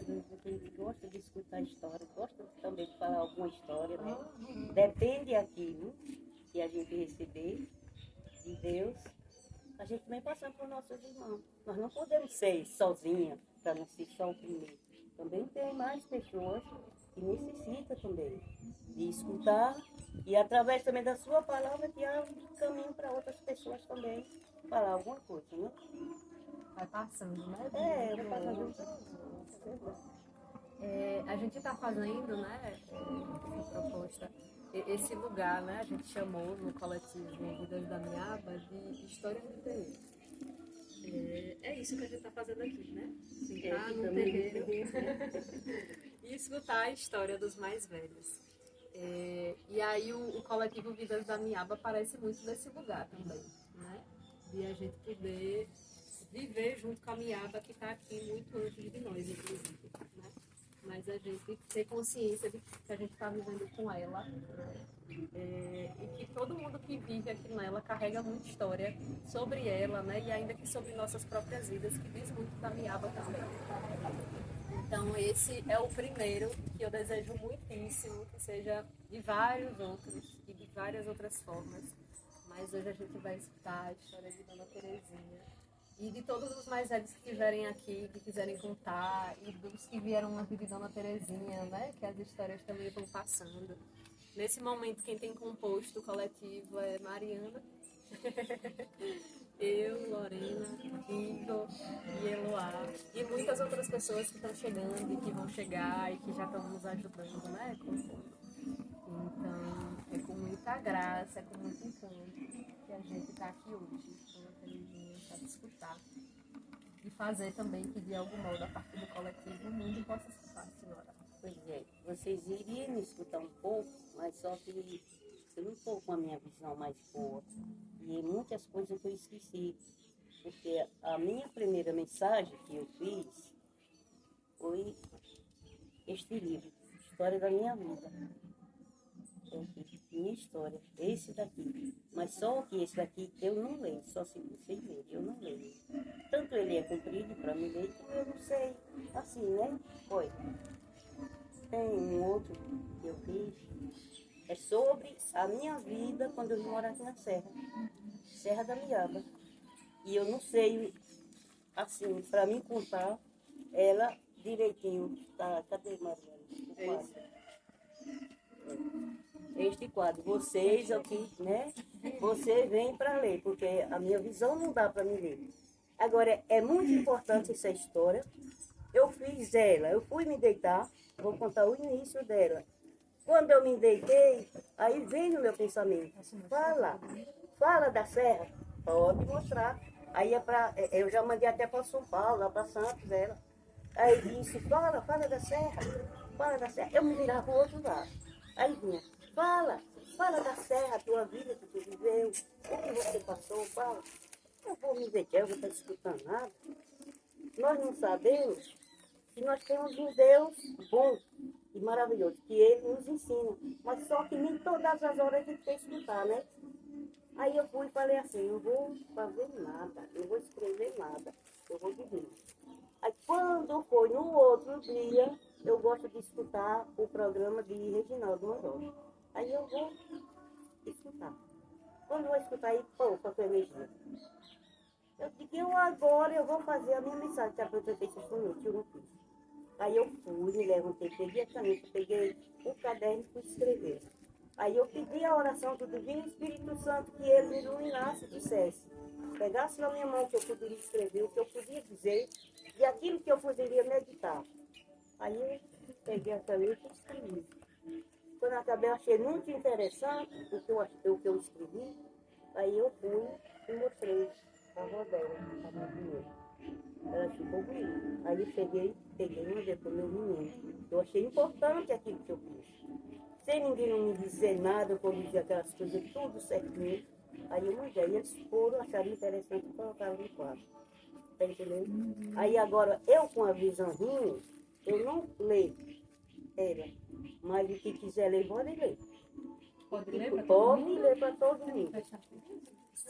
vezes a gente gosta de escutar história, gosta também de falar alguma história, né? Depende aquilo que a gente receber de Deus, a gente vem passando por nossos irmãos. Nós não podemos ser sozinhas para não ser só o primeiro. Também tem mais pessoas que necessitam também de escutar e através também da sua palavra que há um caminho para outras pessoas também falar alguma coisa, né? Vai passando, né? Vai passar junto. A gente está fazendo, né, essa proposta, esse lugar, né, a gente chamou no coletivo Vidas da Miaba de História do Terreiro. É isso que a gente está fazendo aqui, né? Sentar no terreiro e escutar a história dos mais velhos. E aí o coletivo Vidas da Miaba parece muito nesse lugar também, né? De a gente poder viver junto com a Miaba que está aqui muito antes de nós, inclusive, né? Mas a gente ter consciência de que a gente está vivendo com ela, né? E que todo mundo que vive aqui nela carrega muita história sobre ela, né? E ainda que sobre nossas próprias vidas, que diz muito da Miaba também. Então esse é o primeiro que eu desejo muitíssimo que seja de vários outros e de várias outras formas. Mas hoje a gente vai escutar a história de Dona Terezinha e de todos os mais velhos que estiverem aqui, que quiserem contar, e dos que vieram antes de Dona Terezinha, né? Que as histórias também vão passando. Nesse momento, quem tem composto o coletivo é Mariana, eu, Lorena, Igor e Eloá, e muitas outras pessoas que estão chegando e que vão chegar e que já estão nos ajudando, né? Então, é com muita graça, é com muito encanto que a gente está aqui hoje, Dona Terezinha, para escutar. E fazer também que, de algum modo, a partir do coletivo, o mundo possa escutar, senhora. Pois é, vocês iriam me escutar um pouco, mas só que eu não estou com a minha visão mais boa. E muitas coisas que eu esqueci. Porque a minha primeira mensagem que eu fiz foi este livro, História da Minha Vida. Eu fiz minha história, esse daqui. Mas só que esse daqui eu não leio, só se vocês lerem, eu não leio. Tanto ele é comprido para me ler, que eu não sei. Assim, né? Foi. Tem um outro que eu fiz, é sobre a minha vida quando eu vim morar aqui na Serra, Serra da Miaba. E eu não sei, assim, para mim contar ela direitinho. Tá, cadê, Mariana? O quadro. Este quadro, vocês aqui, né? Você vem para ler, porque a minha visão não dá para me ler. Agora, é muito importante essa história. Eu fiz ela, eu fui me deitar, vou contar o início dela. Quando eu me deitei, aí veio no meu pensamento, fala da serra, pode mostrar. Aí eu já mandei até para São Paulo, lá para Santos, ela. Aí disse, fala da serra. Eu me virava para o outro lado. Aí vinha, fala da serra, a tua vida que tu viveu, o que você passou, fala. Eu vou me deitar, eu vou estar escutando nada. Nós não sabemos que nós temos um Deus bom e maravilhoso, que Ele nos ensina. Mas só que nem todas as horas a gente tem que escutar, né? Aí eu fui e falei assim, não vou fazer nada, não vou escrever nada, eu vou viver. Aí quando foi no outro dia, eu gosto de escutar o programa de Reginaldo Mandor. Aí eu vou escutar. Quando eu vou escutar aí, pô, com a energia. Eu digo, eu vou fazer a minha mensagem que a professora fez essa noite, eu não fiz. Aí eu fui, me levantei, peguei a caneta, peguei o caderno e fui escrever. Aí eu pedi a oração do Divino Espírito Santo que ele me iluminasse e dissesse, pegasse na minha mão o que eu poderia escrever, o que eu podia dizer e aquilo que eu poderia meditar. Aí eu peguei a caneta e escrevi. Quando eu acabei, eu achei muito interessante o que eu escrevi. Aí eu fui e mostrei a Rodela, a minha primeira. Ela ficou bonita. Aí eu peguei e mandei para o meu menino. Eu achei importante aquilo que eu fiz. Sem ninguém não me dizer nada, eu corrigi aquelas coisas tudo certinho. Aí eu mandei, eles foram, acharam interessante e colocaram no quadro. Tá entendendo? Aí agora, eu com a visão ruim, eu não leio ela. Mas o que quiser ler, pode ler. Pode ler para todo Pode mundo? ler para todo mundo.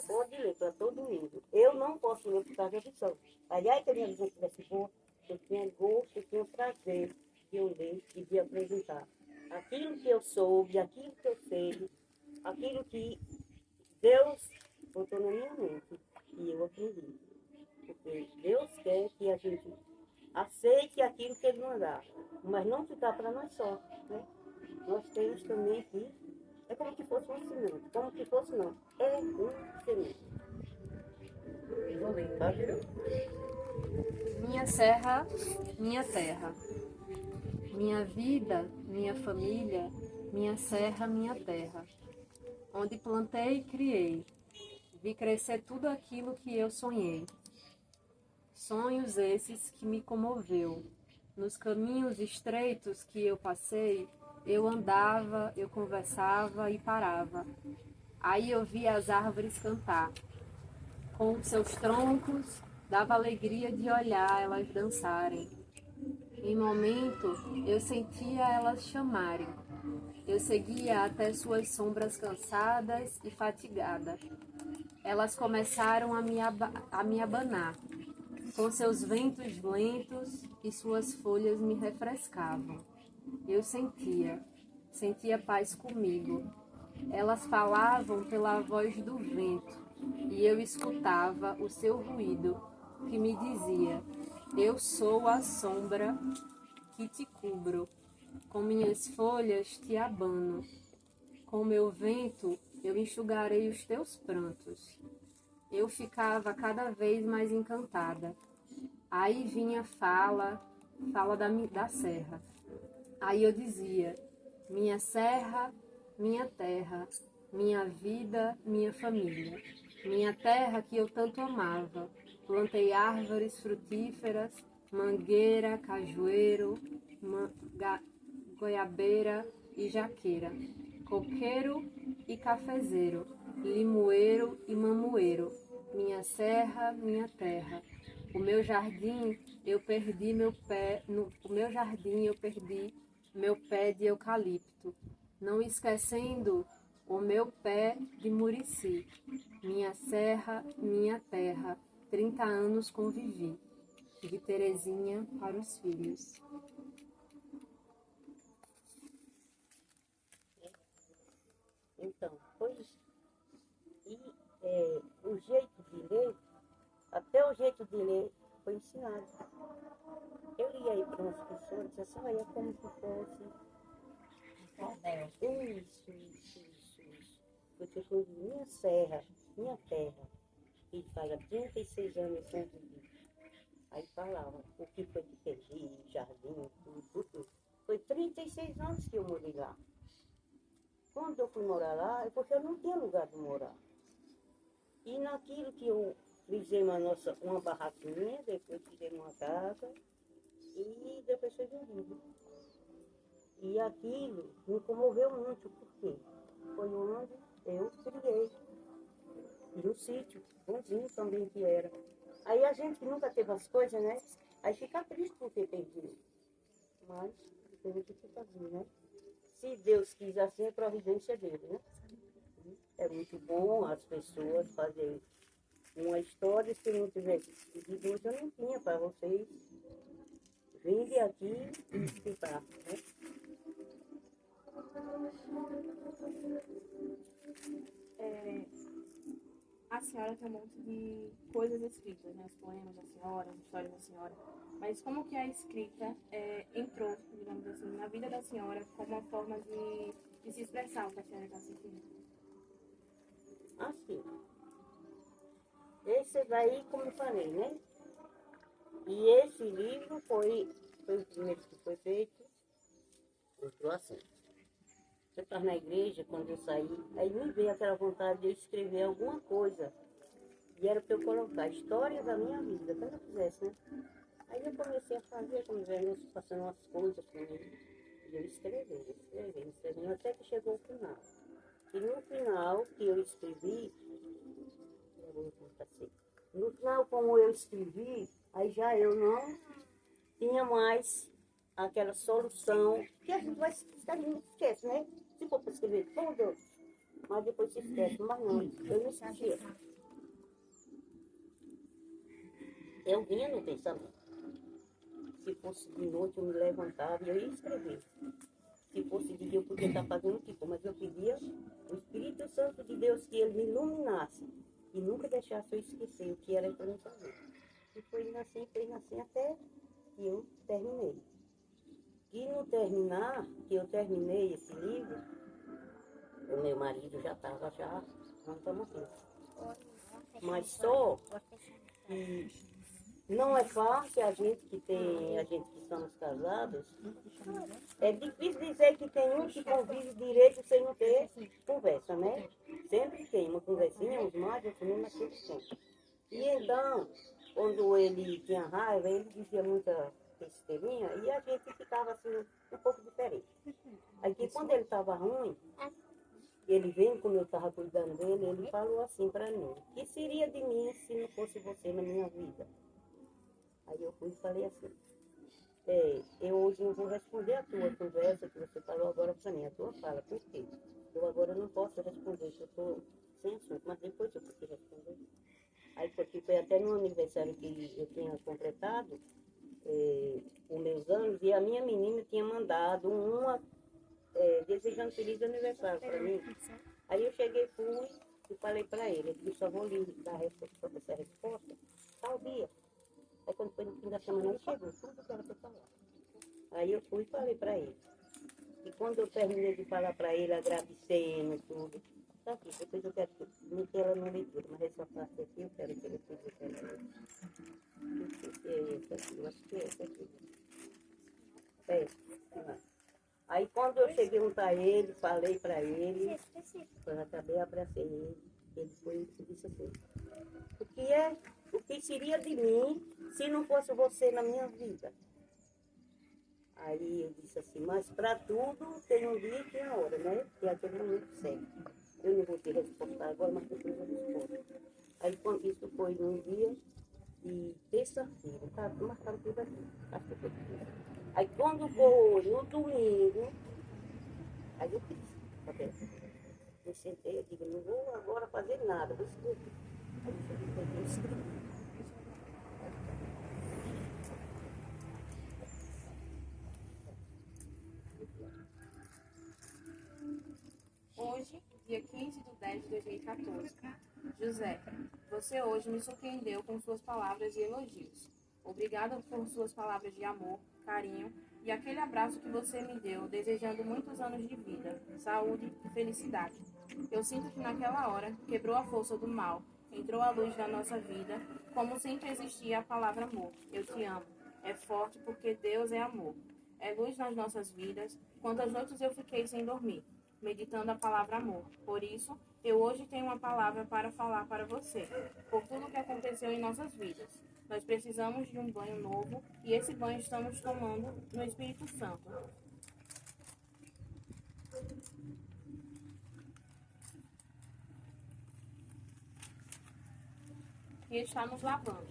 Pode ler para todo mundo. Eu não posso ler por causa da visão. Aliás, que a minha visão tivesse boa, eu tinha gosto, eu tinha prazer soube, aquilo que eu sei, aquilo que Deus botou na minha mente e eu aprendi. Porque Deus quer que a gente aceite aquilo que Ele mandar, mas não ficar para nós só, né? Nós temos também aqui, é como que fosse um semente, como que fosse não, é um semente. Vou ler. Tá vendo? Minha serra, minha terra. Minha vida, minha família, minha serra, minha terra. Onde plantei e criei. Vi crescer tudo aquilo que eu sonhei. Sonhos esses que me comoveu. Nos caminhos estreitos que eu passei, eu andava, eu conversava e parava. Aí eu via as árvores cantar. Com seus troncos, dava alegria de olhar elas dançarem. Em momento, eu sentia elas chamarem. Eu seguia até suas sombras cansadas e fatigadas. Elas começaram a me abanar. Com seus ventos lentos e suas folhas me refrescavam. Eu sentia paz comigo. Elas falavam pela voz do vento e eu escutava o seu ruído que me dizia: eu sou a sombra que te cubro, com minhas folhas te abano, com meu vento eu enxugarei os teus prantos. Eu ficava cada vez mais encantada. Aí vinha fala da serra. Aí eu dizia: minha serra, minha terra, minha vida, minha família, minha terra que eu tanto amava. Plantei árvores frutíferas, mangueira, cajueiro, goiabeira e jaqueira, coqueiro e cafezeiro, limoeiro e mamoeiro. Minha serra, minha terra. O meu jardim eu perdi meu pé de eucalipto, não esquecendo o meu pé de murici. Minha serra, minha terra, 30 anos convivi. De Terezinha para os filhos. Então, pois, e o jeito de ler, até o jeito de ler foi ensinado. Eu ia aí para umas pessoas e disse assim, olha, como se fosse. Isso. Porque quando minha serra, minha terra, e fala 36 anos sem viver. Aí falava o que foi que perdi, jardim, tudo. Foi 36 anos que eu morei lá. Quando eu fui morar lá, é porque eu não tinha lugar de morar. E naquilo que eu fizemos uma barraquinha, depois fizemos uma casa, e depois foi vendido. E aquilo me comoveu muito, porque foi onde eu criei. E no sítio, bonzinho também que era. Aí a gente que nunca teve as coisas, né? Aí fica triste por ter perdido. Mas tem o que fazer, né? Se Deus quis assim, é providência dele, né? É muito bom as pessoas fazerem uma história. Se não tivesse escrito hoje, eu não tinha para vocês virem aqui e escutar, né? A senhora tem um monte de coisas escritas, né? Os poemas da senhora, as histórias da senhora. Mas como que a escrita entrou, digamos assim, na vida da senhora como uma forma de se expressar o que a senhora está sentindo? Assim, esse daí, como eu falei, né? E esse livro foi o primeiro que foi feito, entrou assim. Eu estava na igreja, quando eu saí, aí me veio aquela vontade de eu escrever alguma coisa. E era para eu colocar a história da minha vida, quando eu fizesse, né? Aí eu comecei a fazer, como Deus passando umas coisas comigo. E eu escrevendo, até que chegou o final. E no final que eu escrevi, no final como eu escrevi, aí já eu não tinha mais aquela solução, que a gente vai esquece, né? Se for para escrever tudo, mas depois se esquece, mas não, eu não esquecia. Eu vinha no pensamento. Se fosse de noite, eu me levantava e eu ia escrever. se fosse de Deus, eu podia estar fazendo o que for, mas eu pedia o Espírito Santo de Deus que ele me iluminasse e nunca deixasse eu esquecer o que era para mim fazer. E foi assim até que eu terminei. E no terminar, que eu terminei esse livro, o meu marido já estava não estamos aqui. Mas só que não é fácil a gente que estamos casados, é difícil dizer que tem um que convive direito sem não ter conversa, né? Sempre tem uma conversinha, uns mais, outros menos, mas sempre tem. E então, quando ele tinha raiva, ele dizia muita besteirinha e a gente ficava assim, um pouco diferente. Aí que quando ele estava ruim, ele veio, como eu estava cuidando dele, ele falou assim para mim, o que seria de mim se não fosse você na minha vida? Aí eu fui e falei assim, eu hoje não vou responder a tua conversa que você falou agora para mim, a tua fala, por quê? Eu agora não posso responder, eu estou sem assunto, mas depois eu posso responder. Aí porque foi até no aniversário que eu tinha completado os meus anos, e a minha menina tinha mandado uma desejando feliz aniversário para mim. Aí eu cheguei, fui e falei para ele, eu só vou lhe dar a resposta para você, a resposta, tal dia. Aí quando foi no fim da semana, ele chegou, tudo que era para falar. Aí eu fui e falei para ele. E quando eu terminei de falar para ele, agradecendo tudo, tá aqui, depois eu quero meter ela no leitura, mas essa parte aqui eu quero que ele seja para ela. Não sei se é essa aqui, eu acho que é essa aqui. Aí quando eu cheguei junto a ele, falei para ele, quando eu acabei, abracei ele foi e disse assim, o que seria de mim se não fosse você na minha vida? Aí eu disse assim, mas para tudo tem um dia e tem a hora, né? Tem aquele momento certo. Eu não vou te responder agora, mas depois eu respondo. Aí quando isso foi num dia de terça-feira, tá marcado tudo aqui. Acho que foi terça. Aí quando foi no domingo, aí eu fiz. Eu sentei, eu digo, não vou agora fazer nada, vou escrever. Aí eu escrevi. Hoje, dia 15 de 10 de 2014. José, você hoje me surpreendeu com suas palavras e elogios. Obrigada por suas palavras de amor, carinho e aquele abraço que você me deu, desejando muitos anos de vida, saúde e felicidade. Eu sinto que naquela hora quebrou a força do mal, entrou a luz da nossa vida, como sempre existia a palavra amor. Eu te amo. É forte porque Deus é amor. É luz nas nossas vidas. Quantas noites eu fiquei sem dormir, meditando a palavra amor. Por isso, eu hoje tenho uma palavra para falar para você, por tudo que aconteceu em nossas vidas. Nós precisamos de um banho novo e esse banho estamos tomando no Espírito Santo. Que está nos lavando,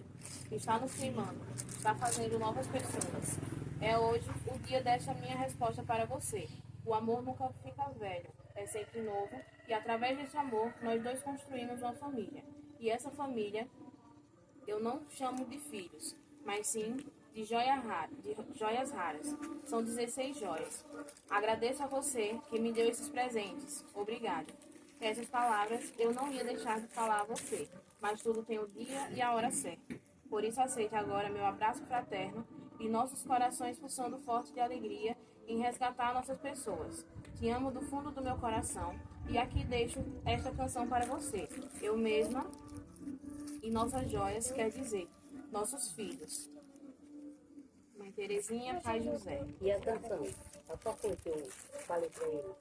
que está nos queimando, está fazendo novas pessoas. É hoje o dia desta minha resposta para você. O amor nunca fica velho, é sempre novo, e através desse amor nós dois construímos uma família. E essa família eu não chamo de filhos, mas sim de joias raras. São 16 joias. Agradeço a você que me deu esses presentes. Obrigada. Essas palavras eu não ia deixar de falar a você, mas tudo tem o dia e a hora certa. Por isso aceite agora meu abraço fraterno e nossos corações pulsando forte de alegria em resgatar nossas pessoas. Te amo do fundo do meu coração e aqui deixo esta canção para você. Eu mesma e nossas joias, quer dizer, nossos filhos. Mãe Terezinha, Pai José. E a canção, só que eu falei para ele.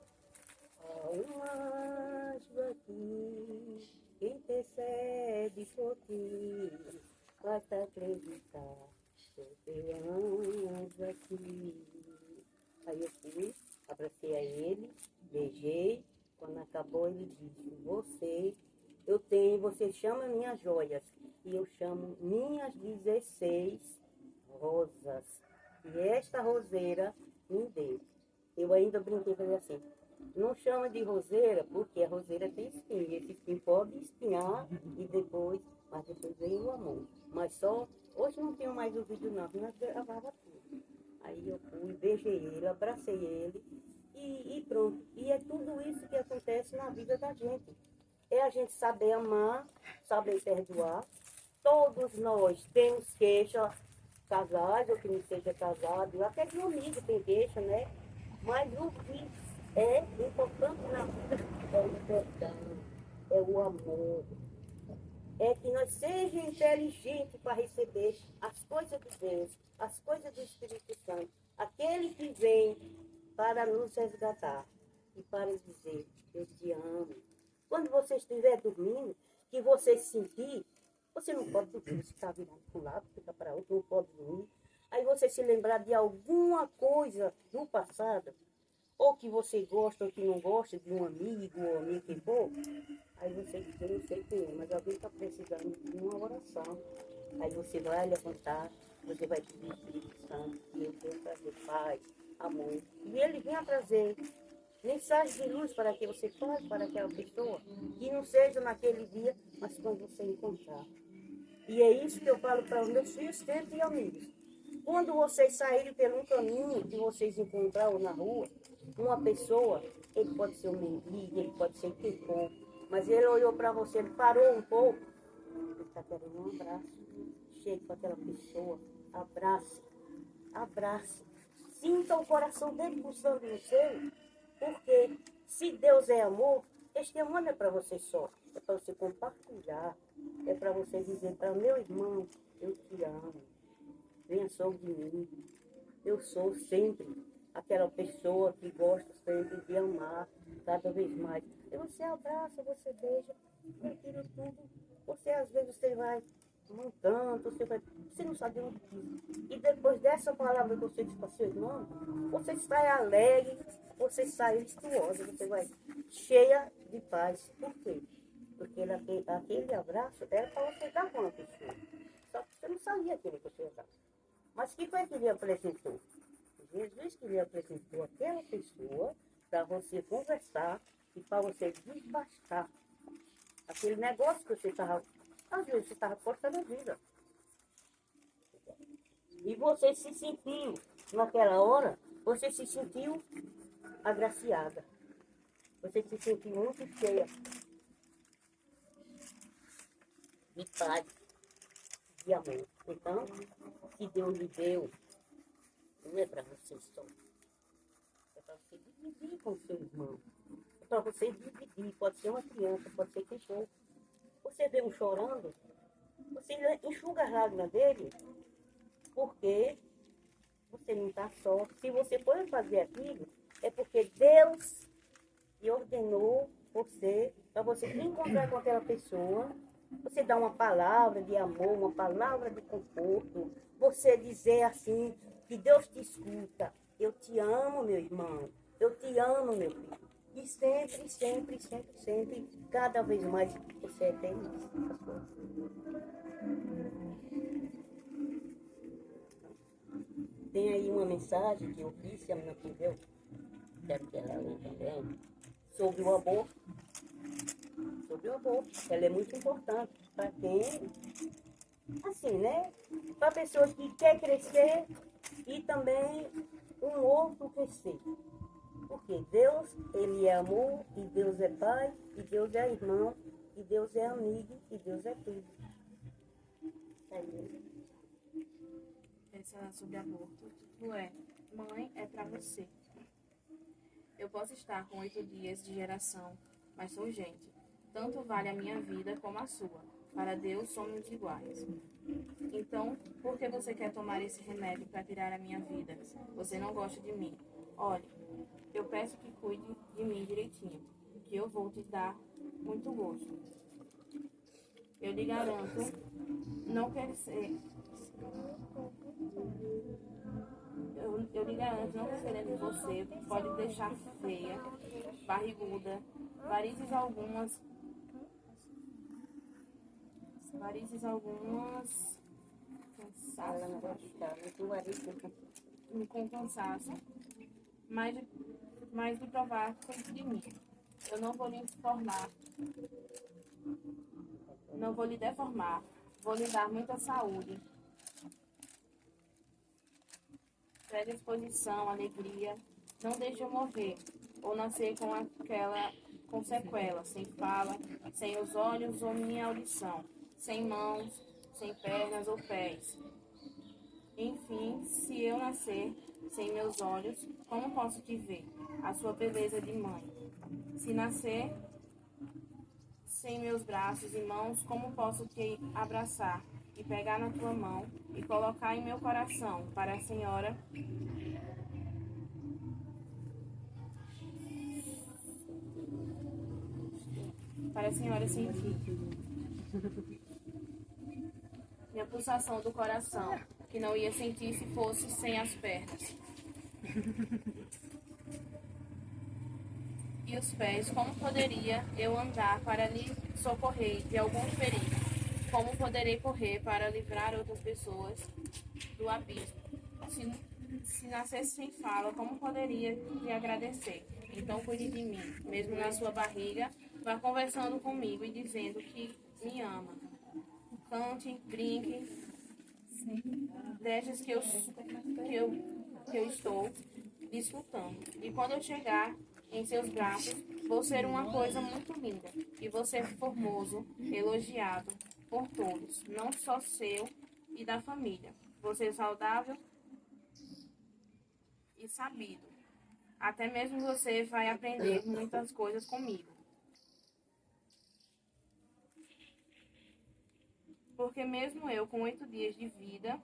Há um anjo aqui que intercede por ti, basta acreditar, sou teu anjo aqui. Aí eu fui, abracei a ele, beijei, quando acabou ele disse, você chama minhas joias, e eu chamo minhas 16 rosas, e esta roseira me deu. Eu ainda brinquei e falei assim, não chama de roseira, porque a roseira tem espinho. Esse espinho pode espinhar mas depois veio o amor. Mas só, hoje não tenho mais o vídeo não, nós gravava tudo. Aí eu fui, beijei ele, abracei ele e pronto. E é tudo isso que acontece na vida da gente. É a gente saber amar, saber perdoar. Todos nós temos queixa, casais ou que não seja casado, até de um amigo tem queixa, né? Mas o que é importante na vida é o perdão, é o amor. É que nós sejamos inteligentes para receber as coisas de Deus, as coisas do Espírito Santo. Aquele que vem para nos resgatar e para dizer, eu te amo. Quando você estiver dormindo, que você sentir, você não pode dormir, você está virado para um lado, fica para outro, não pode dormir. Aí você se lembrar de alguma coisa do passado, ou que você gosta ou que não gosta, de um amigo ou amigo que for, aí você diz, eu não sei quem é, mas alguém está precisando de uma oração. Aí você vai levantar, você vai pedir o Espírito Santo, e ele vem trazer paz, amor. E ele vem a trazer mensagem de luz para que você fale para aquela pessoa, que não seja naquele dia, mas quando você encontrar. E é isso que eu falo para os meus filhos sempre e amigos. Quando vocês saírem pelo um caminho que vocês encontraram na rua, uma pessoa, ele pode ser um mendigo, ele pode ser quem for, mas ele olhou para você, ele parou um pouco, ele está querendo um abraço. Chegue para aquela pessoa, abrace, abrace. Sinta o coração dele pulsando no seu, porque se Deus é amor, este amor não é para você só, é para você compartilhar, é para você dizer para meu irmão, eu te amo, venha sobre de mim, eu sou sempre aquela pessoa que gosta sempre de amar cada vez mais. E você abraça, você beija, e aquilo tudo, você às vezes você vai num canto, você não sabe onde ir. E depois dessa palavra que você diz para seu irmão, você sai alegre, você sai virtuosa, você vai cheia de paz. Por quê? Porque aquele abraço era para você dar com uma pessoa. Só que você não sabia aquele que você ia dar. Mas que foi que lhe apresentou? Jesus que lhe apresentou aquela pessoa para você conversar e para você despachar aquele negócio que você estava, às vezes você estava cortando a vida. E você se sentiu, naquela hora, você se sentiu agraciada. Você se sentiu muito cheia de paz, de amor. Então, que Deus lhe deu, não é para você só. É para você dividir com o seu irmão. É para você dividir. Pode ser uma criança, pode ser quem for. Você vê um chorando, você enxuga a lágrima dele, porque você não está só. Se você for fazer aquilo, é porque Deus lhe ordenou você, para você encontrar com aquela pessoa, você dar uma palavra de amor, uma palavra de conforto, você dizer assim, que Deus te escuta, eu te amo, meu irmão, eu te amo, meu filho. E sempre, sempre, sempre, sempre, cada vez mais você é feliz. Tem aí uma mensagem que eu fiz, se a menina entendeu, quero que ela leia também, sobre o aborto. Sobre o aborto. Ela é muito importante para quem, assim, né? Para pessoas que querem crescer e também um outro crescer. Porque Deus, Ele é amor, e Deus é pai, e Deus é irmão, e Deus é amigo, e Deus é tudo. Essa sobre aborto, o título é Mãe é pra você. Eu posso estar com 8 dias de geração, mas sou gente. Tanto vale a minha vida como a sua. Para Deus somos iguais. Então, por que você quer tomar esse remédio para tirar a minha vida? Você não gosta de mim. Olhe, eu peço que cuide de mim direitinho, que eu vou te dar muito gosto. Eu lhe garanto, não quero ser... Eu lhe garanto, não querendo você, pode deixar feia, barriguda, varizes algumas, com cansaço, mas de provar cuide de mim. Eu não vou lhe informar, não vou lhe deformar, vou lhe dar muita saúde, predisposição, alegria, Não deixe eu morrer, ou nascer com sequela, sem fala, sem os olhos ou minha audição, sem mãos, sem pernas ou pés. Enfim, se eu nascer sem meus olhos, como posso te ver? A sua beleza de mãe. Se nascer sem meus braços e mãos, como posso te abraçar e pegar na tua mão e colocar em meu coração para a senhora sentir minha pulsação do coração, que não ia sentir se fosse sem as pernas. E os pés, como poderia eu andar para lhe socorrer de algum perigo? Como poderei correr para livrar outras pessoas do abismo? Se nascesse sem fala, como poderia lhe agradecer? Então cuide de mim, mesmo na sua barriga, vá conversando comigo e dizendo que me ama. Cante, brinque, deixes que eu estou lhe escutando. E quando eu chegar em seus braços, vou ser uma coisa muito linda. E vou ser formoso, elogiado por todos, não só seu e da família. Vou ser saudável e sabido. Até mesmo você vai aprender muitas coisas comigo. Porque mesmo eu, com 8 dias de vida,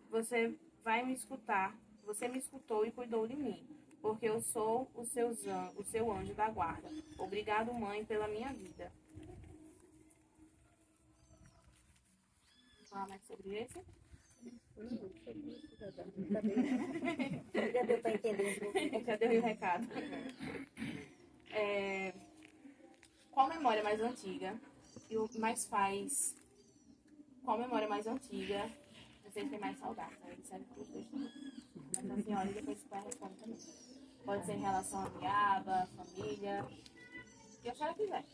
você vai me escutar. Você me escutou e cuidou de mim. Porque eu sou o seu anjo da guarda. Obrigado, mãe, pela minha vida. Vou falar mais sobre esse? Já deu para entender. Já deu o recado. Qual memória mais antiga e o mais faz? Qual memória mais antiga você tem mais saudade? Aí serve para os dois também. Mas a senhora depois vai responder também. Pode ser em relação à diaba, família, o que a senhora quiser.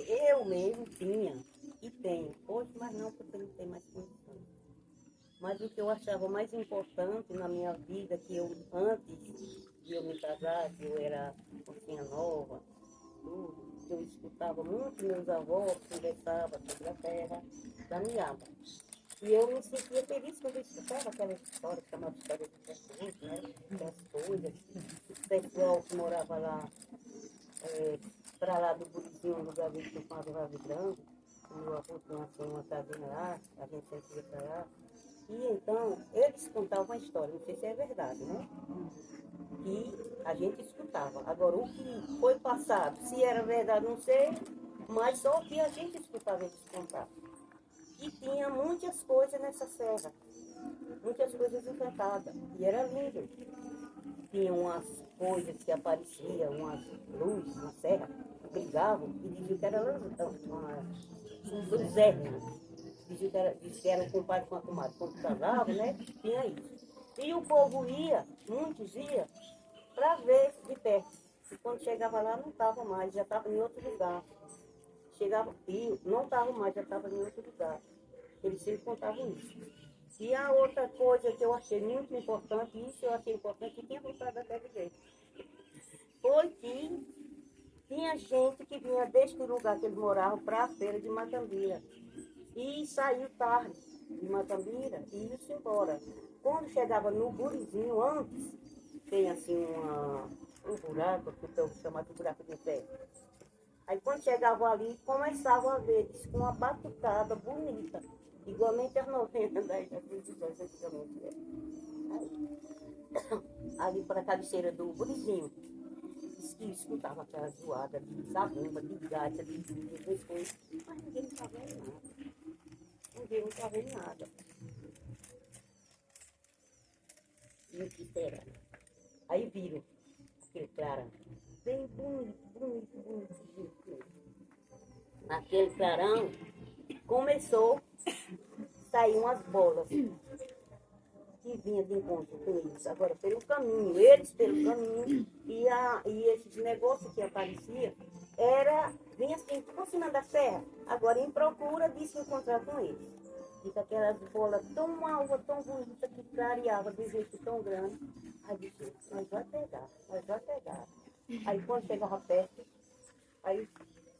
Eu mesmo tinha e tenho. Hoje, mas não, porque não tem mais condição. Mas o que eu achava mais importante na minha vida, que eu, antes de eu me casar, que eu era mocinha nova, tudo, que eu escutava muito meus avós conversavam sobre a terra da Niaba. E eu me sentia feliz quando eu escutava aquelas histórias, chamavam história de pessoas, né? Aquelas coisas. O pessoal que morava lá, para lá do Burizinho, um lugar que eu chamava Vale Branco, o meu avô tinha assim, uma casinha lá, a gente sempre ia para lá. E então, eles contavam uma história, não sei se é verdade, né? Que a gente escutava. Agora, o que foi passado, se era verdade, não sei, mas só o que a gente escutava eles contar. E tinha muitas coisas nessa serra, muitas coisas encantadas, e era lindo. Tinha umas coisas que apareciam, umas luzes na serra, que brilhavam, e diziam que era uma luzerna. Diziam que era um compadre com a comadre. Quando casava, né? Tinha isso. E o povo ia, muitos iam, para ver de perto. E quando chegava lá, não estava mais, já estava em outro lugar. Chegava e não estava mais, já estava em outro lugar. Eles sempre contavam isso. E a outra coisa que eu achei muito importante, isso eu achei importante, que tinha voltado até direito, foi que tinha gente que vinha deste lugar que eles moravam para a feira de Matambira. E saiu tarde de Matambira e ia-se embora. Quando chegava no Burizinho, antes, tem assim um buraco, que eu chamo de buraco de pé. Aí quando chegavam ali, começavam a ver, diz, com uma batucada bonita, igualmente as novenas das televisões antigamente. Ali para a cabeceira do Burizinho, diz que escutava aquela zoada de zabumba, de gaita, de coisa, mas ninguém estava vendo nada. Ninguém não estava vendo nada. E o que será? Aí viram aquele clarão, bem bonito. Naquele clarão começou a sair umas bolas que vinham de encontro com eles. Agora, pelo caminho, e esses negócios que apareciam, vinha assim, por cima da serra, agora em procura de se encontrar com eles. Fica aquelas bolas tão altas, tão bonitas, que clareava de jeito tão grande. Aí disse, nós vai pegar, nós vai pegar. Aí quando chegava perto, aí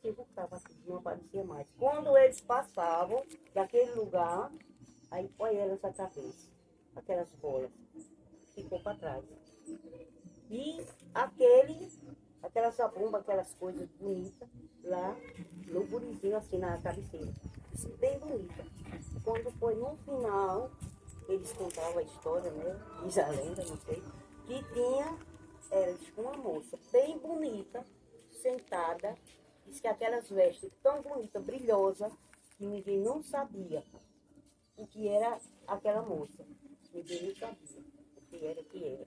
se voltava assim, não aparecia mais. Quando eles passavam daquele lugar, aí põe elas a cabeça, aquelas bolas, ficou para trás. E aquela zabumba, aquelas coisas bonitas, lá no burizinho, assim, na cabeceira. Isso bem bonita. Quando foi no final, eles contavam a história, né? Diz a lenda, não sei, que era uma moça bem bonita, sentada, diz que aquelas vestes tão bonitas, brilhosas, que ninguém não sabia o que era aquela moça. Ninguém não sabia o que era.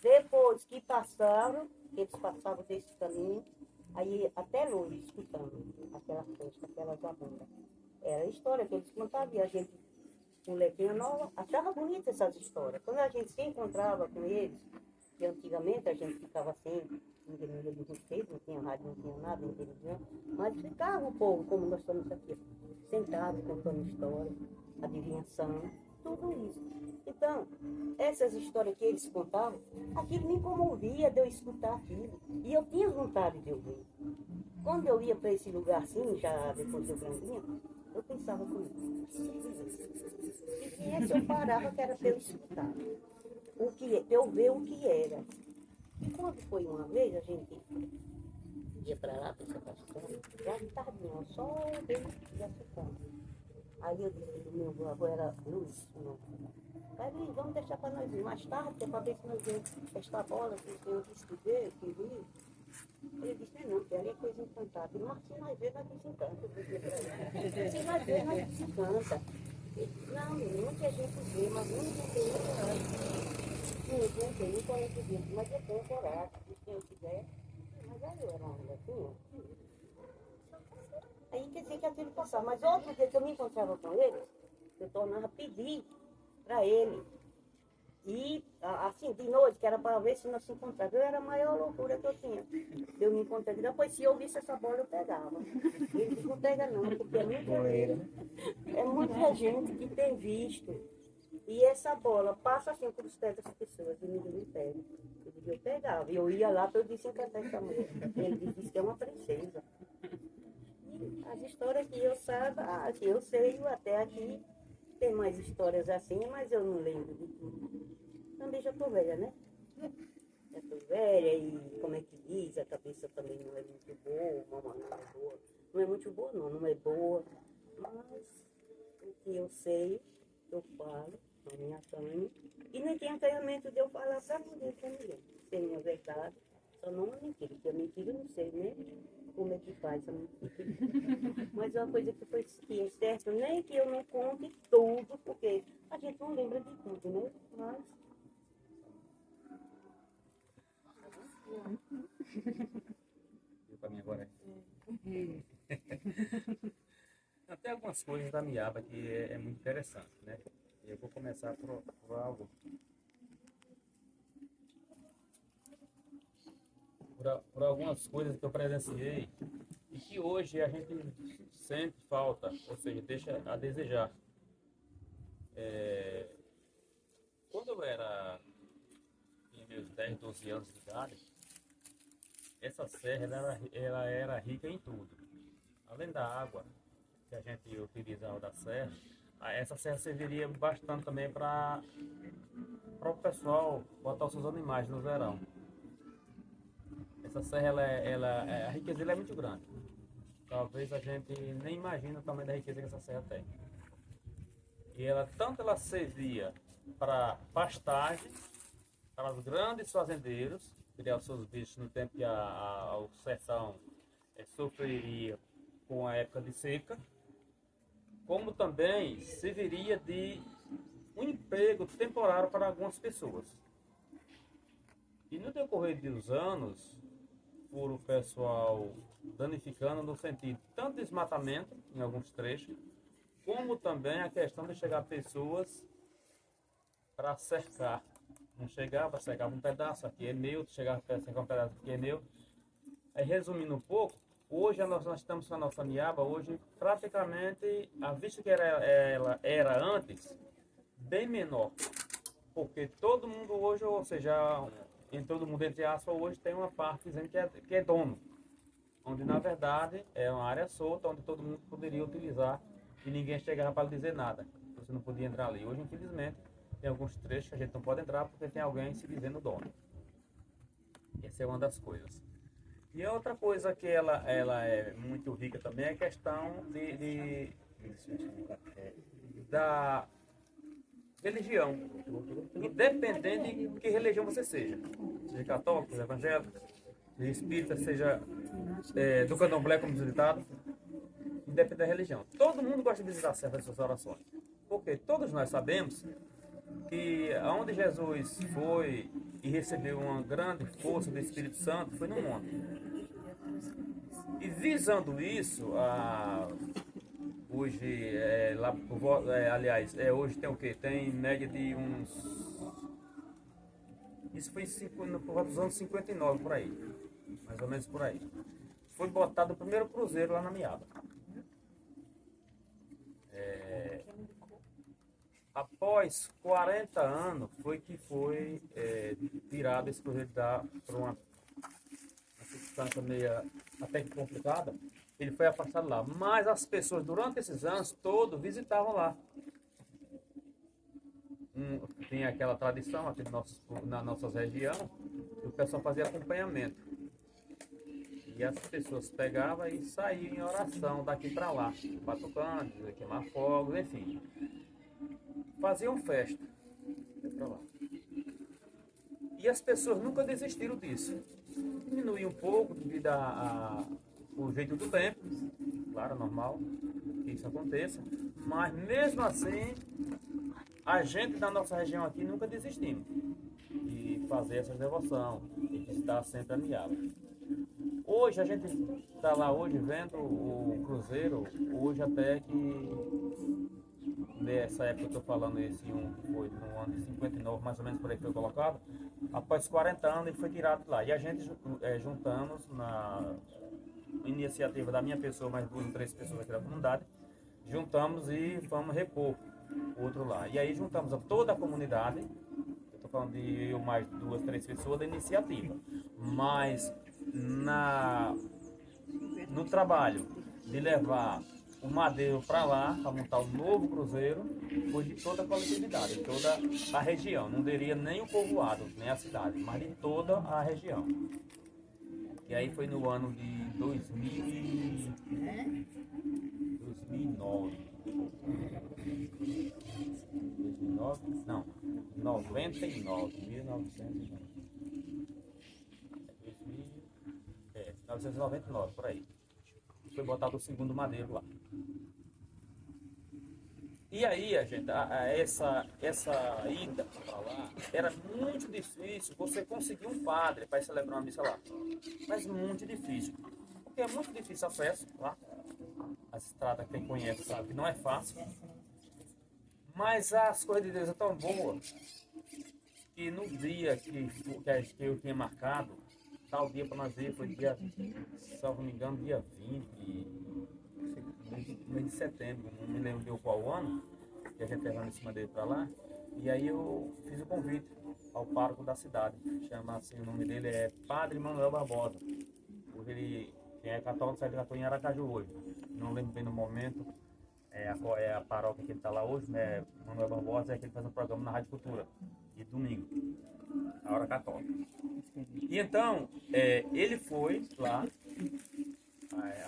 Depois que passaram, eles passavam desse caminho, aí até longe, escutando aquela festa, aquela zabumba. Era a história que eles contavam e a gente, molequinha nova, achava bonita essas histórias. Quando a gente se encontrava com eles, que antigamente a gente ficava assim, ninguém ia de vocês, não tinha rádio, não tinha nada, não tinha televisão, mas ficava o povo, como nós estamos aqui, sentados, contando história, adivinhação, tudo isso. Então, essas histórias que eles contavam, aquilo me comovia de eu escutar aquilo. E eu tinha vontade de ouvir. Quando eu ia para esse lugar assim, já depois de eu grandinha, eu pensava comigo, se viesse eu parava que era para eu escutar, para eu ver o que era. E quando foi uma vez, a gente ia para lá, para essa castanha, já de tardinha, só dele já ficando. Aí eu disse, meu avô era Luiz, o nome. Aí Luiz, vamos deixar para nós ir mais tarde, que é para ver se nós vemos esta bola, que o senhor disse que veio, que viu. Ele disse, não, que ali é coisa encantada. Eu disse, mas se nós ver, nós desencanta. Se nós ver, nós desencanta. Ele disse, não, muita gente vê, mas não tem coragem. Não tem nem conhecimento, mas eu tenho coragem, se eu quiser. Mas aí eu era uma molequinha. Aí quer dizer que aquilo passava. Mas outro dia que eu me encontrava com ele, eu tornava a pedir para ele. E assim, de noite, que era para ver se nós se encontrávamos. Era a maior loucura que eu tinha. Eu me encontrei. Depois, se eu visse essa bola, eu pegava. Ele disse, não pega não, porque é muita gente que tem visto. E essa bola passa assim por os pés das pessoas e ninguém me pega. Eu pegava. E eu ia lá para eu desencantar essa mulher. Ele disse que é uma princesa. As histórias que eu saiba, que eu sei até aqui, tem mais histórias assim, mas eu não lembro de tudo. Também já estou velha, né? Já estou velha e como é que diz, a cabeça também não é muito boa, a mamãe não é boa. Não é muito boa não é boa. Mas o que eu sei, eu falo na minha cama. E não tem acanhamento de eu falar para ninguém, sem minha verdade. Só não é mentira, porque a mentira eu não sei nem como é que faz a mentira. Mas é uma coisa que é certo, nem que eu não conte tudo, porque a gente não lembra de tudo, né? Mas. Viu para mim agora? Tem algumas coisas da Miaba que é muito interessante, né? Eu vou começar por algo. Por algumas coisas que eu presenciei e que hoje a gente sente falta, ou seja, deixa a desejar. Quando eu em meus 10, 12 anos de idade, essa serra ela era rica em tudo. Além da água que a gente utilizava da serra, essa serra serviria bastante também para o pessoal botar os seus animais no verão. Essa serra, a riqueza dela é muito grande. Talvez a gente nem imagine o tamanho da riqueza que essa serra tem. E tanto ela servia para pastagem, para os grandes fazendeiros, criar os seus bichos no tempo que o sertão sofreria com a época de seca, como também serviria de um emprego temporário para algumas pessoas. E no decorrer dos anos, por o pessoal danificando no sentido tanto desmatamento em alguns trechos, como também a questão de chegar pessoas para cercar. Não chegava, cercava um pedaço, aqui é meu, chegava para cercar um pedaço, aqui é meu. Aí resumindo um pouco, Hoje nós estamos com a nossa niaba, hoje praticamente, a vista que ela era antes, bem menor. Porque todo mundo hoje, ou seja, em todo mundo, entre aspas, hoje tem uma parte dizendo que é dono. Onde, na verdade, é uma área solta, onde todo mundo poderia utilizar e ninguém chegava para dizer nada. Você não podia entrar ali. Hoje, infelizmente, tem alguns trechos que a gente não pode entrar porque tem alguém se dizendo dono. Essa é uma das coisas. E a outra coisa que ela é muito rica também é a questão da religião. Independente de que religião você seja. Seja católico, seja evangélico, seja espírita, seja do candomblé, como diz o ditado. Independente da religião. Todo mundo gosta de visitar certas suas orações. Porque todos nós sabemos que aonde Jesus foi e recebeu uma grande força do Espírito Santo foi no monte. E visando isso, hoje, hoje tem o quê? Tem média de uns... Isso foi por volta dos anos 59, por aí. Mais ou menos por aí. Foi botado o primeiro cruzeiro lá na Miaba. Após 40 anos foi que foi tirado esse cruzeiro para uma circunstância meio até que complicada. Ele foi afastado lá. Mas as pessoas durante esses anos todos visitavam lá. Tem aquela tradição aqui na nossa região, que o pessoal fazia acompanhamento. E as pessoas pegavam e saíam em oração daqui para lá, batucando, queimar fogos, enfim. Faziam festa pra lá. E as pessoas nunca desistiram disso. Diminuiu um pouco devido ao jeito do tempo, claro, normal que isso aconteça, mas mesmo assim a gente da nossa região aqui nunca desistimos de fazer essa devoção, de visitar sempre a Niaba. Hoje a gente está lá hoje vendo o cruzeiro, hoje até que nessa época que eu estou falando, esse foi no ano de 59, mais ou menos por aí que foi colocado, após 40 anos ele foi tirado de lá. E a gente juntamos na iniciativa da minha pessoa, mais 2 ou 3 pessoas aqui da comunidade, juntamos e fomos repor outro lá. E aí juntamos toda a comunidade, eu estou falando de eu mais 2, 3 pessoas da iniciativa, mas no trabalho de levar o madeiro para lá, para montar um novo cruzeiro, foi de toda a coletividade, de toda a região. Não diria nem o povoado, nem a cidade, mas de toda a região. E aí foi no ano de 2009. 2009? Não, 1999, por aí. Foi botado o segundo madeiro lá. E aí, gente, essa ida para lá, era muito difícil você conseguir um padre para celebrar uma missa lá. Mas muito difícil. Porque é muito difícil acesso lá. As estradas, quem conhece sabe que não é fácil. Mas as coisas de Deus são tão boas que no dia que eu tinha marcado, tal dia para nós ir, foi dia, se não me engano, dia 20 mês de setembro, não me lembro de qual ano, que a gente levando esse madeiro para lá. E aí eu fiz o convite ao pároco da cidade, chama assim, o nome dele é Padre Manuel Barbosa. Hoje ele é católico, sai de católico em Aracaju hoje. Não lembro bem no momento, é a paróquia que ele está lá hoje, né? Manuel Barbosa é que ele faz um programa na Rádio Cultura, de domingo, a hora católica. E então, ele foi lá,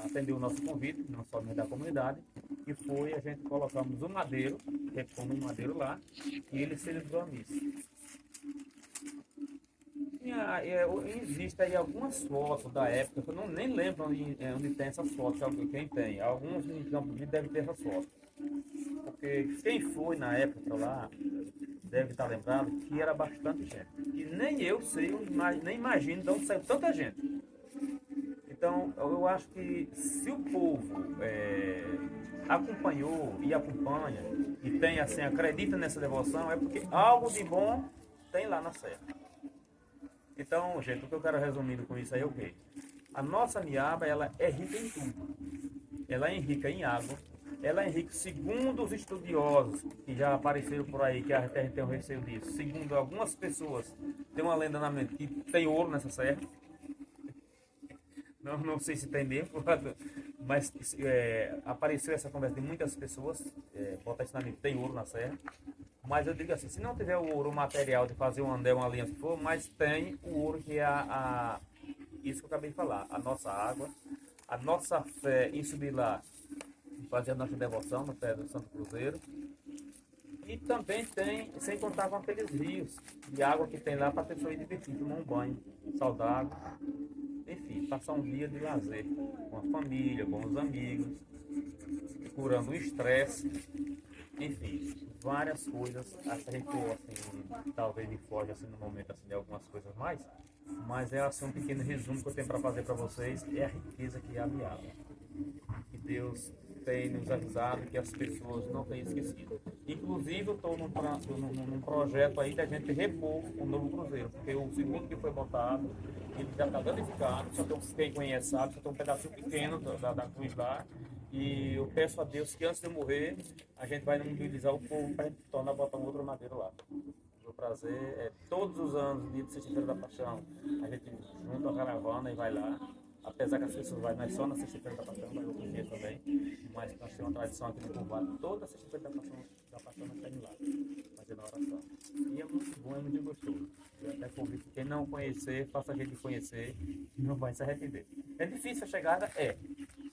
atendeu o nosso convite, não somente da comunidade, e foi, a gente colocamos o madeiro, repomos o madeiro lá, e ele celebrou a missa. Existem aí algumas fotos da época, que eu nem lembro onde tem essas fotos, quem tem. Alguns em Campo Grande devem ter essas fotos. Porque quem foi na época para lá, deve estar lembrado que era bastante gente. E nem eu sei, nem imagino de onde saiu tanta gente. Então, eu acho que se o povo acompanhou e acompanha, e tem assim, acredita nessa devoção, é porque algo de bom tem lá na Serra. Então, gente, o que eu quero resumindo com isso aí é o quê? A nossa Miaba, ela é rica em tudo. Ela é rica em água. Ela é rica, segundo os estudiosos que já apareceram por aí, que a gente tem um receio disso. Segundo algumas pessoas, tem uma lenda na mente que tem ouro nessa serra. Não sei se tem mesmo, mas apareceu essa conversa de muitas pessoas, botar isso na mente, tem ouro na serra. Mas eu digo assim, se não tiver o ouro, o material de fazer um anel, uma linha, se for, mas tem o ouro que é isso que eu acabei de falar, a nossa água, a nossa fé em subir lá, fazer a nossa devoção no pé do Santo Cruzeiro. E também tem, sem contar com aqueles rios de água que tem lá para a pessoa ir divertir, tomar um banho saudável. Enfim, passar um dia de lazer com a família, com os amigos, curando o estresse. Enfim, várias coisas. A gente assim, talvez me foge assim, no momento assim, de algumas coisas mais, mas é assim, um pequeno resumo que eu tenho para fazer para vocês. É a riqueza que é a Miaba. Que Deus tem nos avisado, que as pessoas não têm esquecido. Inclusive, eu estou num projeto aí da gente repor o novo cruzeiro, porque o segundo que foi montado, ele já está danificado, só tem, quem conhece sabe, só tem um pedacinho pequeno da cruz lá. E eu peço a Deus que antes de eu morrer, a gente vai mobilizar o povo para a gente tornar botar outra madeira lá. O meu prazer é todos os anos, dia de Sexta-feira da Paixão, a gente junta a caravana e vai lá. Apesar que as pessoas vai, não é só na Sexta-feira da Paixão, vai outros dias também. Mas nós temos uma tradição aqui no povoado, toda Sexta-feira da Paixão nós estamos lá, fazendo a oração. E é muito bom, é muito gostoso. Eu até convido quem não conhecer, faça a gente conhecer, não vai se arrepender. É difícil a chegada? É.